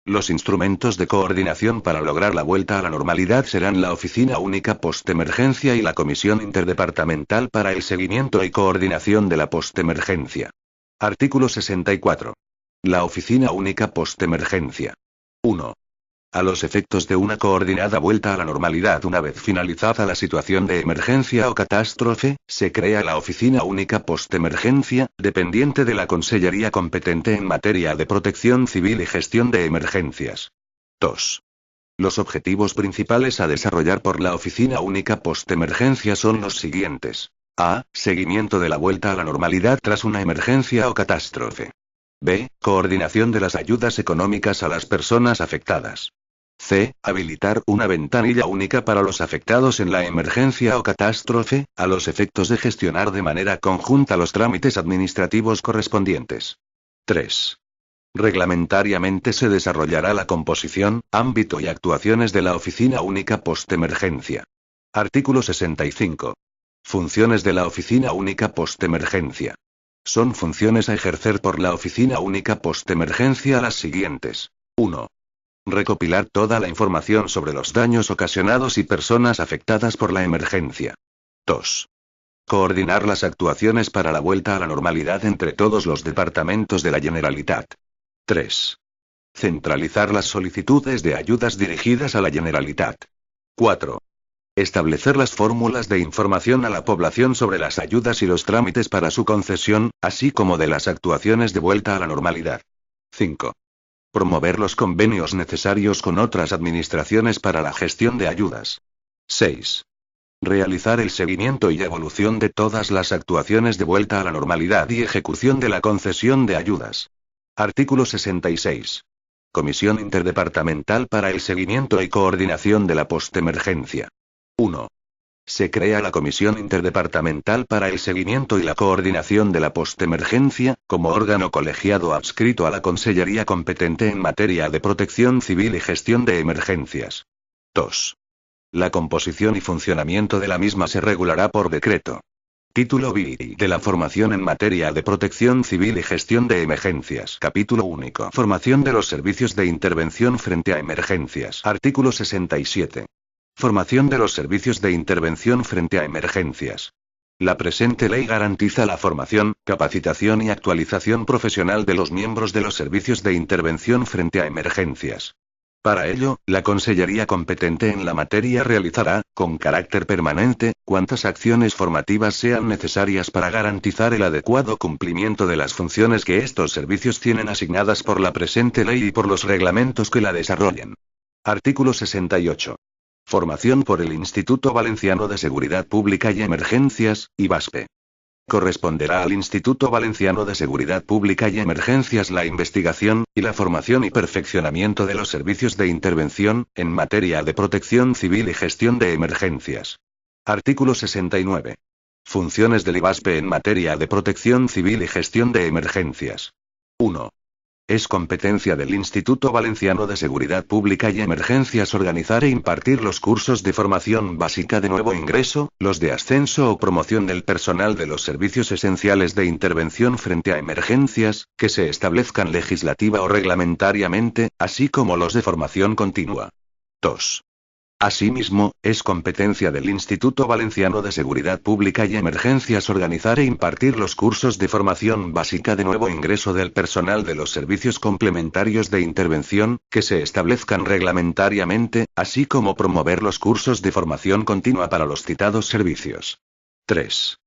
Los instrumentos de coordinación para lograr la vuelta a la normalidad serán la Oficina Única Postemergencia y la Comisión Interdepartamental para el Seguimiento y Coordinación de la Postemergencia. Artículo 64. La Oficina Única Postemergencia. 1. A los efectos de una coordinada vuelta a la normalidad una vez finalizada la situación de emergencia o catástrofe, se crea la Oficina Única Postemergencia, dependiente de la Consellería competente en materia de protección civil y gestión de emergencias. 2. Los objetivos principales a desarrollar por la Oficina Única Postemergencia son los siguientes. A. Seguimiento de la vuelta a la normalidad tras una emergencia o catástrofe. B. Coordinación de las ayudas económicas a las personas afectadas. C. Habilitar una ventanilla única para los afectados en la emergencia o catástrofe, a los efectos de gestionar de manera conjunta los trámites administrativos correspondientes. 3. Reglamentariamente se desarrollará la composición, ámbito y actuaciones de la Oficina Única Postemergencia. Artículo 65. Funciones de la Oficina Única Postemergencia. Son funciones a ejercer por la Oficina Única Postemergencia las siguientes. 1. Recopilar toda la información sobre los daños ocasionados y personas afectadas por la emergencia. 2. Coordinar las actuaciones para la vuelta a la normalidad entre todos los departamentos de la Generalitat. 3. Centralizar las solicitudes de ayudas dirigidas a la Generalitat. 4. Establecer las fórmulas de información a la población sobre las ayudas y los trámites para su concesión, así como de las actuaciones de vuelta a la normalidad. 5. Promover los convenios necesarios con otras administraciones para la gestión de ayudas. 6. Realizar el seguimiento y evolución de todas las actuaciones de vuelta a la normalidad y ejecución de la concesión de ayudas. Artículo 66. Comisión Interdepartamental para el Seguimiento y Coordinación de la Postemergencia. 1. Se crea la Comisión Interdepartamental para el Seguimiento y la Coordinación de la Postemergencia, como órgano colegiado adscrito a la Consellería competente en materia de protección civil y gestión de emergencias. 2. La composición y funcionamiento de la misma se regulará por decreto. Título B de la formación en materia de protección civil y gestión de emergencias. Capítulo único. Formación de los servicios de intervención frente a emergencias. Artículo 67. Formación de los servicios de intervención frente a emergencias. La presente ley garantiza la formación, capacitación y actualización profesional de los miembros de los servicios de intervención frente a emergencias. Para ello, la Consellería competente en la materia realizará, con carácter permanente, cuantas acciones formativas sean necesarias para garantizar el adecuado cumplimiento de las funciones que estos servicios tienen asignadas por la presente ley y por los reglamentos que la desarrollen. Artículo 68. Formación por el Instituto Valenciano de Seguridad Pública y Emergencias, IVASPE. Corresponderá al Instituto Valenciano de Seguridad Pública y Emergencias la investigación, y la formación y perfeccionamiento de los servicios de intervención, en materia de protección civil y gestión de emergencias. Artículo 69. Funciones del IVASPE en materia de protección civil y gestión de emergencias. 1. Es competencia del Instituto Valenciano de Seguridad Pública y Emergencias organizar e impartir los cursos de formación básica de nuevo ingreso, los de ascenso o promoción del personal de los servicios esenciales de intervención frente a emergencias, que se establezcan legislativa o reglamentariamente, así como los de formación continua. 2. Asimismo, es competencia del Instituto Valenciano de Seguridad Pública y Emergencias organizar e impartir los cursos de formación básica de nuevo ingreso del personal de los servicios complementarios de intervención, que se establezcan reglamentariamente, así como promover los cursos de formación continua para los citados servicios. 3.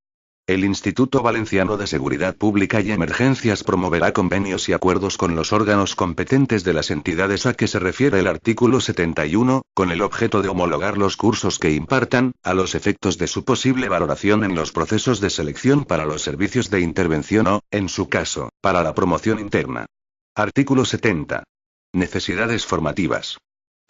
El Instituto Valenciano de Seguridad Pública y Emergencias promoverá convenios y acuerdos con los órganos competentes de las entidades a que se refiere el artículo 71, con el objeto de homologar los cursos que impartan, a los efectos de su posible valoración en los procesos de selección para los servicios de intervención o, en su caso, para la promoción interna. Artículo 70. Necesidades formativas.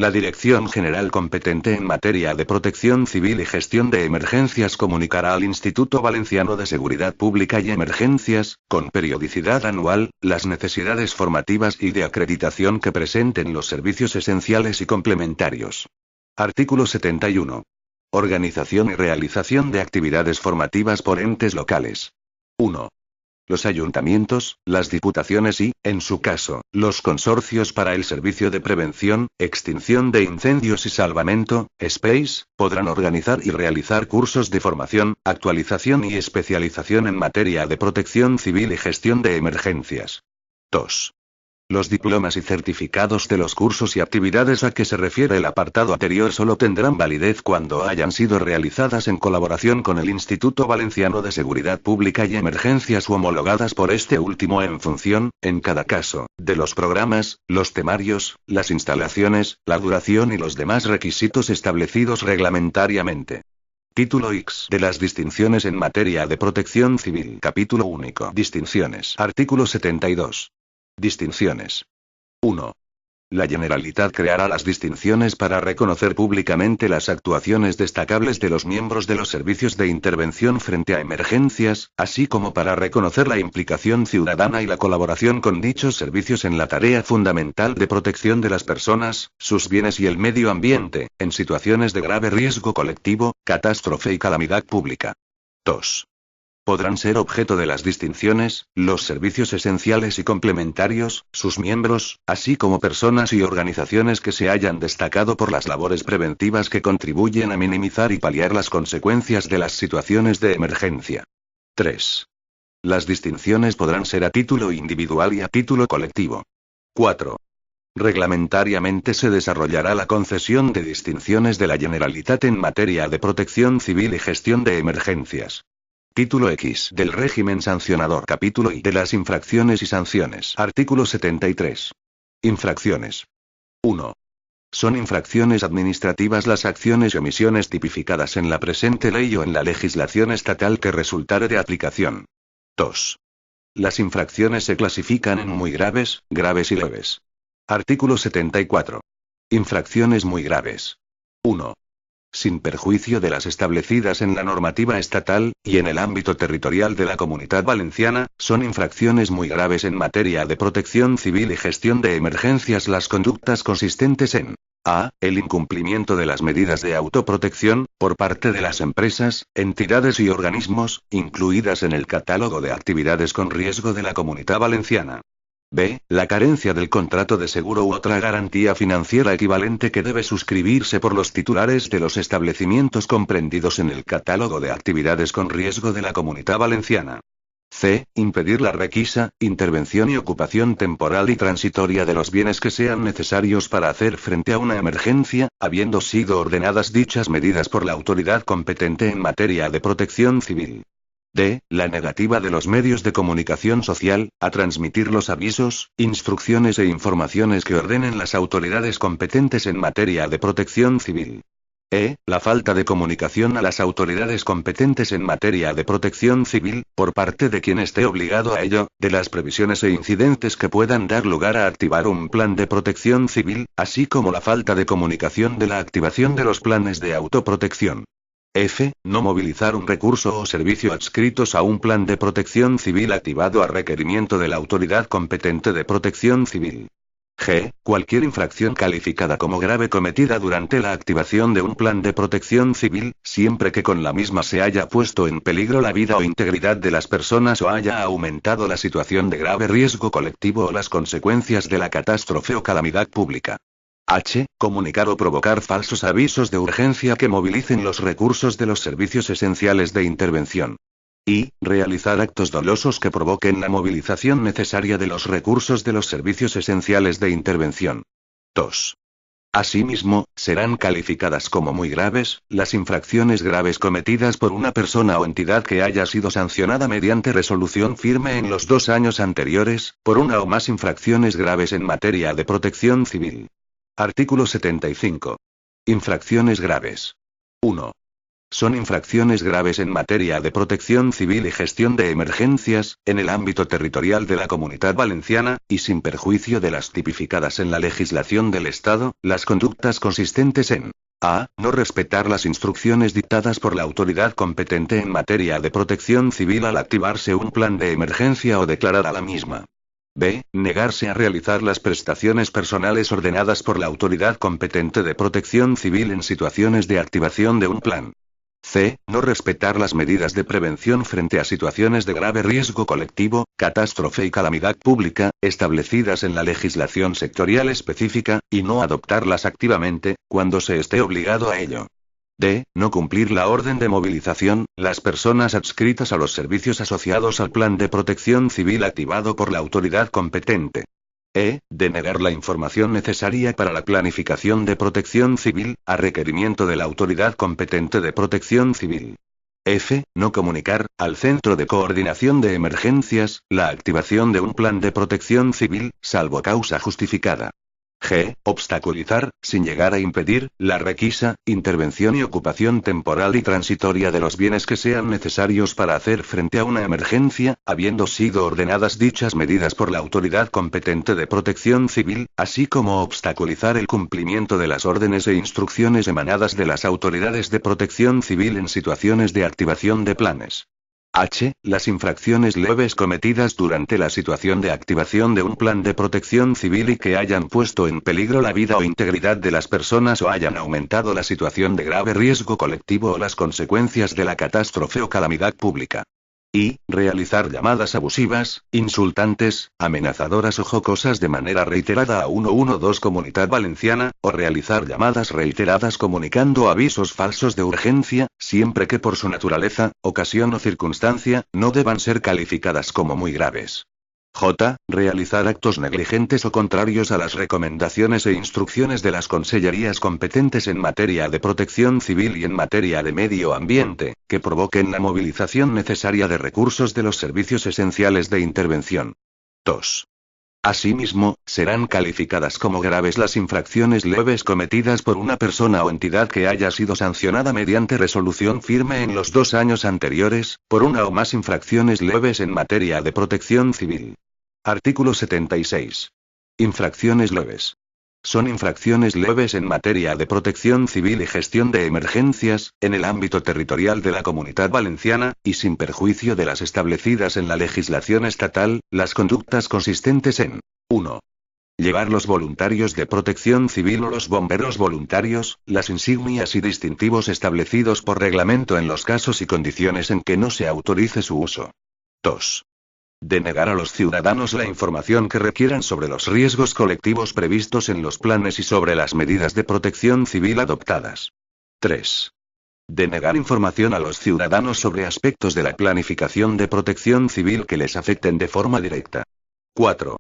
La Dirección General competente en materia de protección civil y gestión de emergencias comunicará al Instituto Valenciano de Seguridad Pública y Emergencias, con periodicidad anual, las necesidades formativas y de acreditación que presenten los servicios esenciales y complementarios. Artículo 71. Organización y realización de actividades formativas por entes locales. 1. Los ayuntamientos, las diputaciones y, en su caso, los consorcios para el servicio de prevención, extinción de incendios y salvamento, SPEIS, podrán organizar y realizar cursos de formación, actualización y especialización en materia de protección civil y gestión de emergencias. 2. Los diplomas y certificados de los cursos y actividades a que se refiere el apartado anterior solo tendrán validez cuando hayan sido realizadas en colaboración con el Instituto Valenciano de Seguridad Pública y Emergencias u homologadas por este último en función, en cada caso, de los programas, los temarios, las instalaciones, la duración y los demás requisitos establecidos reglamentariamente. Título X de las distinciones en materia de protección civil. Capítulo único. Distinciones. Artículo 72. Distinciones. 1. La Generalitat creará las distinciones para reconocer públicamente las actuaciones destacables de los miembros de los servicios de intervención frente a emergencias, así como para reconocer la implicación ciudadana y la colaboración con dichos servicios en la tarea fundamental de protección de las personas, sus bienes y el medio ambiente, en situaciones de grave riesgo colectivo, catástrofe y calamidad pública. 2. Podrán ser objeto de las distinciones, los servicios esenciales y complementarios, sus miembros, así como personas y organizaciones que se hayan destacado por las labores preventivas que contribuyen a minimizar y paliar las consecuencias de las situaciones de emergencia. 3. Las distinciones podrán ser a título individual y a título colectivo. 4. Reglamentariamente se desarrollará la concesión de distinciones de la Generalitat en materia de protección civil y gestión de emergencias. Título X del régimen sancionador. Capítulo I de las infracciones y sanciones. Artículo 73. Infracciones. 1. Son infracciones administrativas las acciones y omisiones tipificadas en la presente ley o en la legislación estatal que resultare de aplicación. 2. Las infracciones se clasifican en muy graves, graves y leves. Artículo 74. Infracciones muy graves. 1. Sin perjuicio de las establecidas en la normativa estatal, y en el ámbito territorial de la Comunidad Valenciana, son infracciones muy graves en materia de protección civil y gestión de emergencias las conductas consistentes en a. El incumplimiento de las medidas de autoprotección, por parte de las empresas, entidades y organismos, incluidas en el catálogo de actividades con riesgo de la Comunidad Valenciana. B. La carencia del contrato de seguro u otra garantía financiera equivalente que debe suscribirse por los titulares de los establecimientos comprendidos en el catálogo de actividades con riesgo de la Comunidad Valenciana. C. Impedir la requisa, intervención y ocupación temporal y transitoria de los bienes que sean necesarios para hacer frente a una emergencia, habiendo sido ordenadas dichas medidas por la autoridad competente en materia de protección civil. D. La negativa de los medios de comunicación social, a transmitir los avisos, instrucciones e informaciones que ordenen las autoridades competentes en materia de protección civil. E. La falta de comunicación a las autoridades competentes en materia de protección civil, por parte de quien esté obligado a ello, de las previsiones e incidentes que puedan dar lugar a activar un plan de protección civil, así como la falta de comunicación de la activación de los planes de autoprotección. F. No movilizar un recurso o servicio adscritos a un plan de protección civil activado a requerimiento de la autoridad competente de protección civil. G. Cualquier infracción calificada como grave cometida durante la activación de un plan de protección civil, siempre que con la misma se haya puesto en peligro la vida o integridad de las personas o haya aumentado la situación de grave riesgo colectivo o las consecuencias de la catástrofe o calamidad pública. H. Comunicar o provocar falsos avisos de urgencia que movilicen los recursos de los servicios esenciales de intervención. Y, realizar actos dolosos que provoquen la movilización necesaria de los recursos de los servicios esenciales de intervención. 2. Asimismo, serán calificadas como muy graves, las infracciones graves cometidas por una persona o entidad que haya sido sancionada mediante resolución firme en los 2 años anteriores, por una o más infracciones graves en materia de protección civil. Artículo 75. Infracciones graves. 1. Son infracciones graves en materia de protección civil y gestión de emergencias, en el ámbito territorial de la Comunidad Valenciana, y sin perjuicio de las tipificadas en la legislación del Estado, las conductas consistentes en a. No respetar las instrucciones dictadas por la autoridad competente en materia de protección civil al activarse un plan de emergencia o declarar a la misma. B. Negarse a realizar las prestaciones personales ordenadas por la autoridad competente de protección civil en situaciones de activación de un plan. C. No respetar las medidas de prevención frente a situaciones de grave riesgo colectivo, catástrofe y calamidad pública, establecidas en la legislación sectorial específica, y no adoptarlas activamente, cuando se esté obligado a ello. D. No cumplir la orden de movilización, las personas adscritas a los servicios asociados al plan de protección civil activado por la autoridad competente. E. Denegar la información necesaria para la planificación de protección civil, a requerimiento de la autoridad competente de protección civil. F. No comunicar, al Centro de Coordinación de Emergencias, la activación de un plan de protección civil, salvo causa justificada. G. Obstaculizar, sin llegar a impedir, la requisa, intervención y ocupación temporal y transitoria de los bienes que sean necesarios para hacer frente a una emergencia, habiendo sido ordenadas dichas medidas por la autoridad competente de protección civil, así como obstaculizar el cumplimiento de las órdenes e instrucciones emanadas de las autoridades de protección civil en situaciones de activación de planes. H. Las infracciones leves cometidas durante la situación de activación de un plan de protección civil y que hayan puesto en peligro la vida o integridad de las personas o hayan aumentado la situación de grave riesgo colectivo o las consecuencias de la catástrofe o calamidad pública. Y, realizar llamadas abusivas, insultantes, amenazadoras o jocosas de manera reiterada a 112 Comunidad Valenciana, o realizar llamadas reiteradas comunicando avisos falsos de urgencia, siempre que por su naturaleza, ocasión o circunstancia, no deban ser calificadas como muy graves. J. Realizar actos negligentes o contrarios a las recomendaciones e instrucciones de las consellerías competentes en materia de protección civil y en materia de medio ambiente, que provoquen la movilización necesaria de recursos de los servicios esenciales de intervención. 2. Asimismo, serán calificadas como graves las infracciones leves cometidas por una persona o entidad que haya sido sancionada mediante resolución firme en los 2 años anteriores, por una o más infracciones leves en materia de protección civil. Artículo 76. Infracciones leves. Son infracciones leves en materia de protección civil y gestión de emergencias, en el ámbito territorial de la Comunidad Valenciana, y sin perjuicio de las establecidas en la legislación estatal, las conductas consistentes en 1. Llevar los voluntarios de protección civil o los bomberos voluntarios, las insignias y distintivos establecidos por reglamento en los casos y condiciones en que no se autorice su uso. 2. Denegar a los ciudadanos la información que requieran sobre los riesgos colectivos previstos en los planes y sobre las medidas de protección civil adoptadas. 3. Denegar información a los ciudadanos sobre aspectos de la planificación de protección civil que les afecten de forma directa. 4.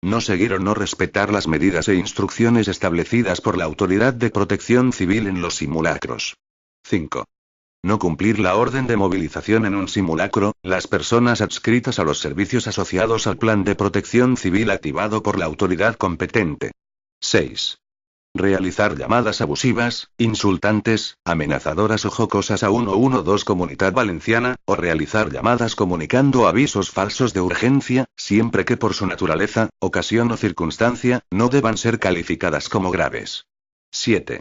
No seguir o no respetar las medidas e instrucciones establecidas por la Autoridad de Protección Civil en los simulacros. 5. No cumplir la orden de movilización en un simulacro, las personas adscritas a los servicios asociados al plan de protección civil activado por la autoridad competente. 6. Realizar llamadas abusivas, insultantes, amenazadoras o jocosas a 112 Comunidad Valenciana, o realizar llamadas comunicando avisos falsos de urgencia, siempre que por su naturaleza, ocasión o circunstancia, no deban ser calificadas como graves. 7.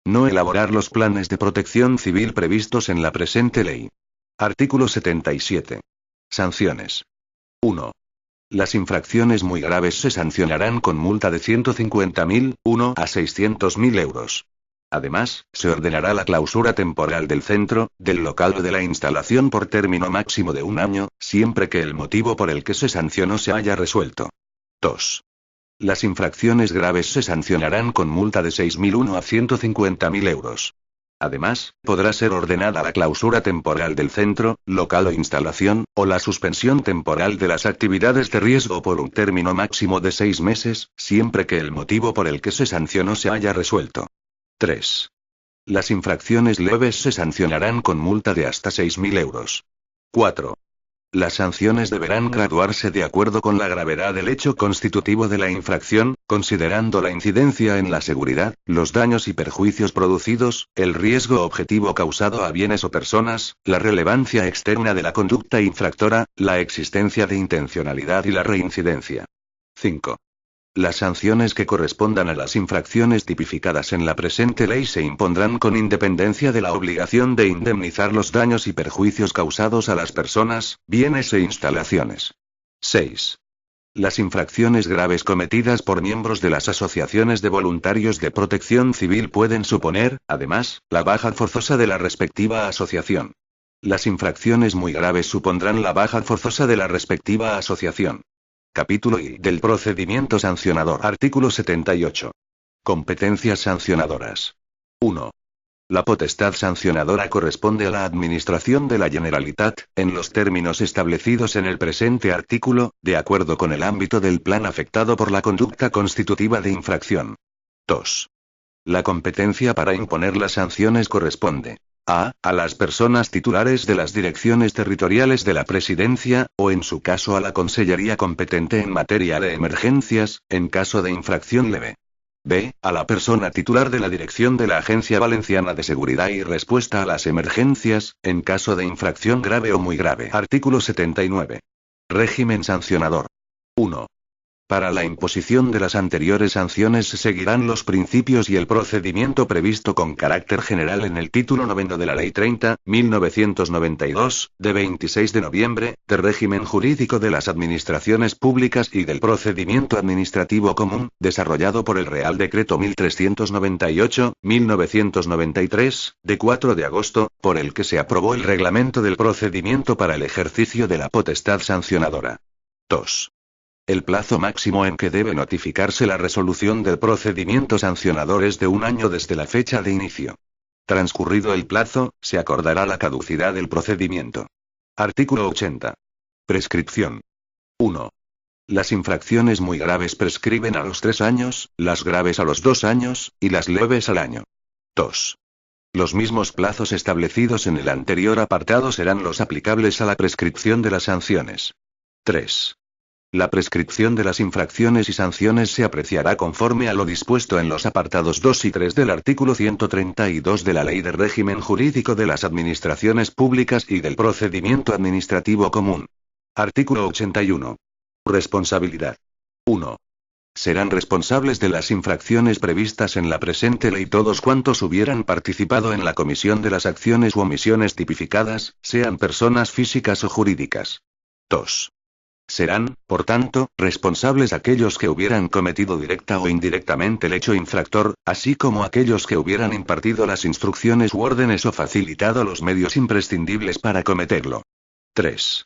No elaborar los planes de protección civil previstos en la presente ley. Artículo 77. Sanciones. 1. Las infracciones muy graves se sancionarán con multa de 150.000, 1 a 600.000 euros. Además, se ordenará la clausura temporal del centro, del local o de la instalación por término máximo de un año, siempre que el motivo por el que se sancionó se haya resuelto. 2. Las infracciones graves se sancionarán con multa de 6.001 a 150.000 euros. Además, podrá ser ordenada la clausura temporal del centro, local o instalación, o la suspensión temporal de las actividades de riesgo por un término máximo de 6 meses, siempre que el motivo por el que se sancionó se haya resuelto. 3. Las infracciones leves se sancionarán con multa de hasta 6.000 euros. 4. Las sanciones deberán graduarse de acuerdo con la gravedad del hecho constitutivo de la infracción, considerando la incidencia en la seguridad, los daños y perjuicios producidos, el riesgo objetivo causado a bienes o personas, la relevancia externa de la conducta infractora, la existencia de intencionalidad y la reincidencia. 5. Las sanciones que correspondan a las infracciones tipificadas en la presente ley se impondrán con independencia de la obligación de indemnizar los daños y perjuicios causados a las personas, bienes e instalaciones. 6. Las infracciones graves cometidas por miembros de las asociaciones de voluntarios de protección civil pueden suponer, además, la baja forzosa de la respectiva asociación. Las infracciones muy graves supondrán la baja forzosa de la respectiva asociación. Capítulo I del procedimiento sancionador. Artículo 78. Competencias sancionadoras. 1. La potestad sancionadora corresponde a la Administración de la Generalitat, en los términos establecidos en el presente artículo, de acuerdo con el ámbito del plan afectado por la conducta constitutiva de infracción. 2. La competencia para imponer las sanciones corresponde a las personas titulares de las direcciones territoriales de la Presidencia, o en su caso a la Consellería competente en materia de emergencias, en caso de infracción leve. B. A la persona titular de la dirección de la Agencia Valenciana de Seguridad y Respuesta a las Emergencias, en caso de infracción grave o muy grave. Artículo 79. Régimen sancionador. 1. Para la imposición de las anteriores sanciones se seguirán los principios y el procedimiento previsto con carácter general en el título 9 de la Ley 30.1992, de 26 de noviembre, de régimen jurídico de las administraciones públicas y del procedimiento administrativo común, desarrollado por el Real Decreto 1398/1993, de 4 de agosto, por el que se aprobó el reglamento del procedimiento para el ejercicio de la potestad sancionadora. 2. El plazo máximo en que debe notificarse la resolución del procedimiento sancionador es de un año desde la fecha de inicio. Transcurrido el plazo, se acordará la caducidad del procedimiento. Artículo 80. Prescripción. 1. Las infracciones muy graves prescriben a los 3 años, las graves a los 2 años, y las leves al año. 2. Los mismos plazos establecidos en el anterior apartado serán los aplicables a la prescripción de las sanciones. 3. La prescripción de las infracciones y sanciones se apreciará conforme a lo dispuesto en los apartados 2 y 3 del artículo 132 de la Ley de Régimen Jurídico de las Administraciones Públicas y del Procedimiento Administrativo Común. Artículo 81. Responsabilidad. 1. Serán responsables de las infracciones previstas en la presente ley todos cuantos hubieran participado en la comisión de las acciones u omisiones tipificadas, sean personas físicas o jurídicas. 2. Serán, por tanto, responsables aquellos que hubieran cometido directa o indirectamente el hecho infractor, así como aquellos que hubieran impartido las instrucciones u órdenes o facilitado los medios imprescindibles para cometerlo. 3.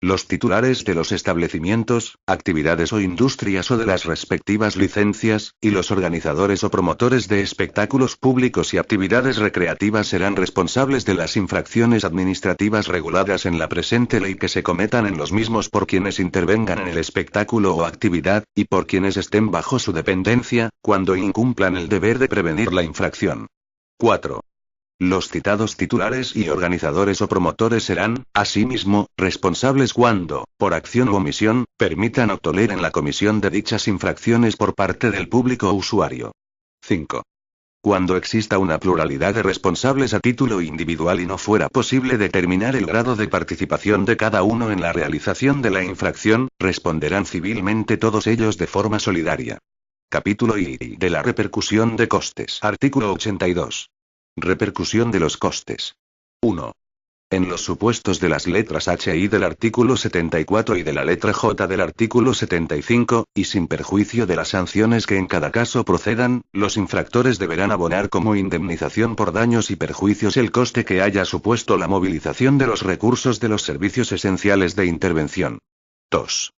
Los titulares de los establecimientos, actividades o industrias o de las respectivas licencias, y los organizadores o promotores de espectáculos públicos y actividades recreativas serán responsables de las infracciones administrativas reguladas en la presente ley que se cometan en los mismos por quienes intervengan en el espectáculo o actividad, y por quienes estén bajo su dependencia, cuando incumplan el deber de prevenir la infracción. 4. Los citados titulares y organizadores o promotores serán, asimismo, responsables cuando, por acción u omisión, permitan o toleren la comisión de dichas infracciones por parte del público o usuario. 5. Cuando exista una pluralidad de responsables a título individual y no fuera posible determinar el grado de participación de cada uno en la realización de la infracción, responderán civilmente todos ellos de forma solidaria. Capítulo I de la repercusión de costes. Artículo 82. Repercusión de los costes. 1. En los supuestos de las letras H y I del artículo 74 y de la letra J del artículo 75, y sin perjuicio de las sanciones que en cada caso procedan, los infractores deberán abonar como indemnización por daños y perjuicios el coste que haya supuesto la movilización de los recursos de los servicios esenciales de intervención. 2.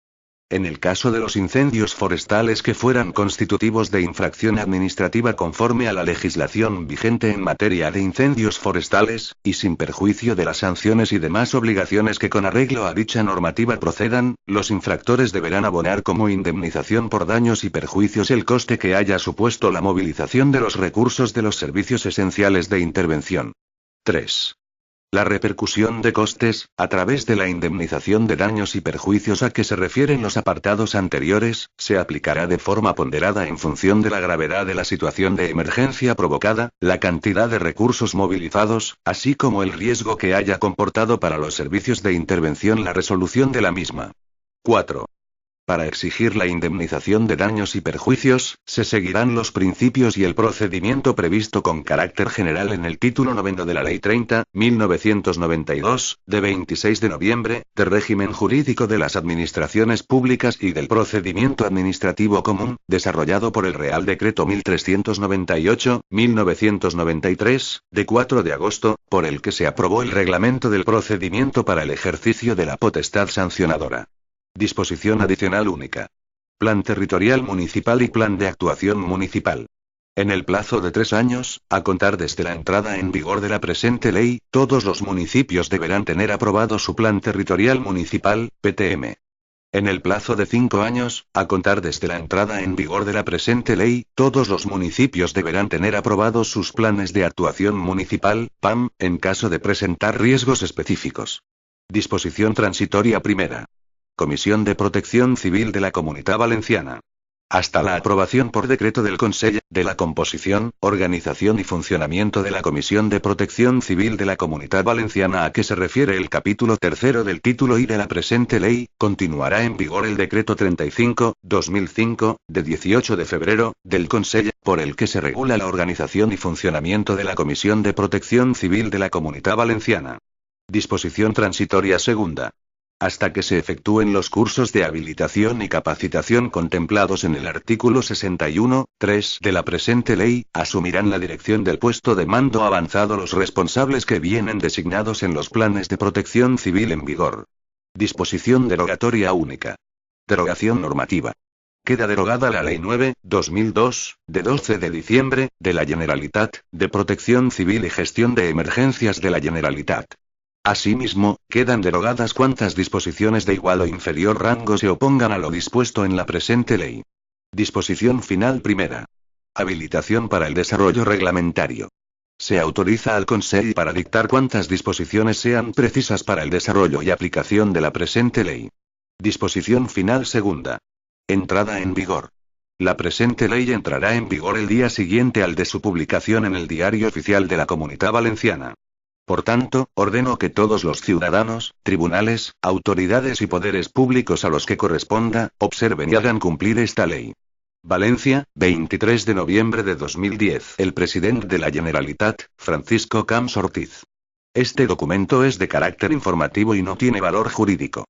En el caso de los incendios forestales que fueran constitutivos de infracción administrativa conforme a la legislación vigente en materia de incendios forestales, y sin perjuicio de las sanciones y demás obligaciones que con arreglo a dicha normativa procedan, los infractores deberán abonar como indemnización por daños y perjuicios el coste que haya supuesto la movilización de los recursos de los servicios esenciales de intervención. 3. La repercusión de costes, a través de la indemnización de daños y perjuicios a que se refieren los apartados anteriores, se aplicará de forma ponderada en función de la gravedad de la situación de emergencia provocada, la cantidad de recursos movilizados, así como el riesgo que haya comportado para los servicios de intervención la resolución de la misma. 4. Para exigir la indemnización de daños y perjuicios, se seguirán los principios y el procedimiento previsto con carácter general en el título 9 de la Ley 30.1992, de 26 de noviembre, de régimen jurídico de las administraciones públicas y del procedimiento administrativo común, desarrollado por el Real Decreto 1398/1993, de 4 de agosto, por el que se aprobó el reglamento del procedimiento para el ejercicio de la potestad sancionadora. Disposición adicional única. Plan territorial municipal y plan de actuación municipal. En el plazo de 3 años, a contar desde la entrada en vigor de la presente ley, todos los municipios deberán tener aprobado su plan territorial municipal, PTM. En el plazo de 5 años, a contar desde la entrada en vigor de la presente ley, todos los municipios deberán tener aprobados sus planes de actuación municipal, PAM, en caso de presentar riesgos específicos. Disposición transitoria primera. Comisión de Protección Civil de la Comunitat Valenciana. Hasta la aprobación por decreto del Consell, de la composición, organización y funcionamiento de la Comisión de Protección Civil de la Comunitat Valenciana a que se refiere el capítulo 3 del título I de la presente ley, continuará en vigor el decreto 35/2005, de 18 de febrero, del Consell, por el que se regula la organización y funcionamiento de la Comisión de Protección Civil de la Comunitat Valenciana. Disposición transitoria segunda. Hasta que se efectúen los cursos de habilitación y capacitación contemplados en el artículo 61.3 de la presente ley, asumirán la dirección del puesto de mando avanzado los responsables que vienen designados en los planes de protección civil en vigor. Disposición derogatoria única. Derogación normativa. Queda derogada la Ley 9/2002, de 12 de diciembre, de la Generalitat, de Protección Civil y Gestión de Emergencias de la Generalitat. Asimismo, quedan derogadas cuantas disposiciones de igual o inferior rango se opongan a lo dispuesto en la presente ley. Disposición final primera. Habilitación para el desarrollo reglamentario. Se autoriza al Consell para dictar cuantas disposiciones sean precisas para el desarrollo y aplicación de la presente ley. Disposición final segunda. Entrada en vigor. La presente ley entrará en vigor el día siguiente al de su publicación en el Diario Oficial de la Comunitat Valenciana. Por tanto, ordeno que todos los ciudadanos, tribunales, autoridades y poderes públicos a los que corresponda, observen y hagan cumplir esta ley. Valencia, 23 de noviembre de 2010. El presidente de la Generalitat, Francisco Camps Ortiz. Este documento es de carácter informativo y no tiene valor jurídico.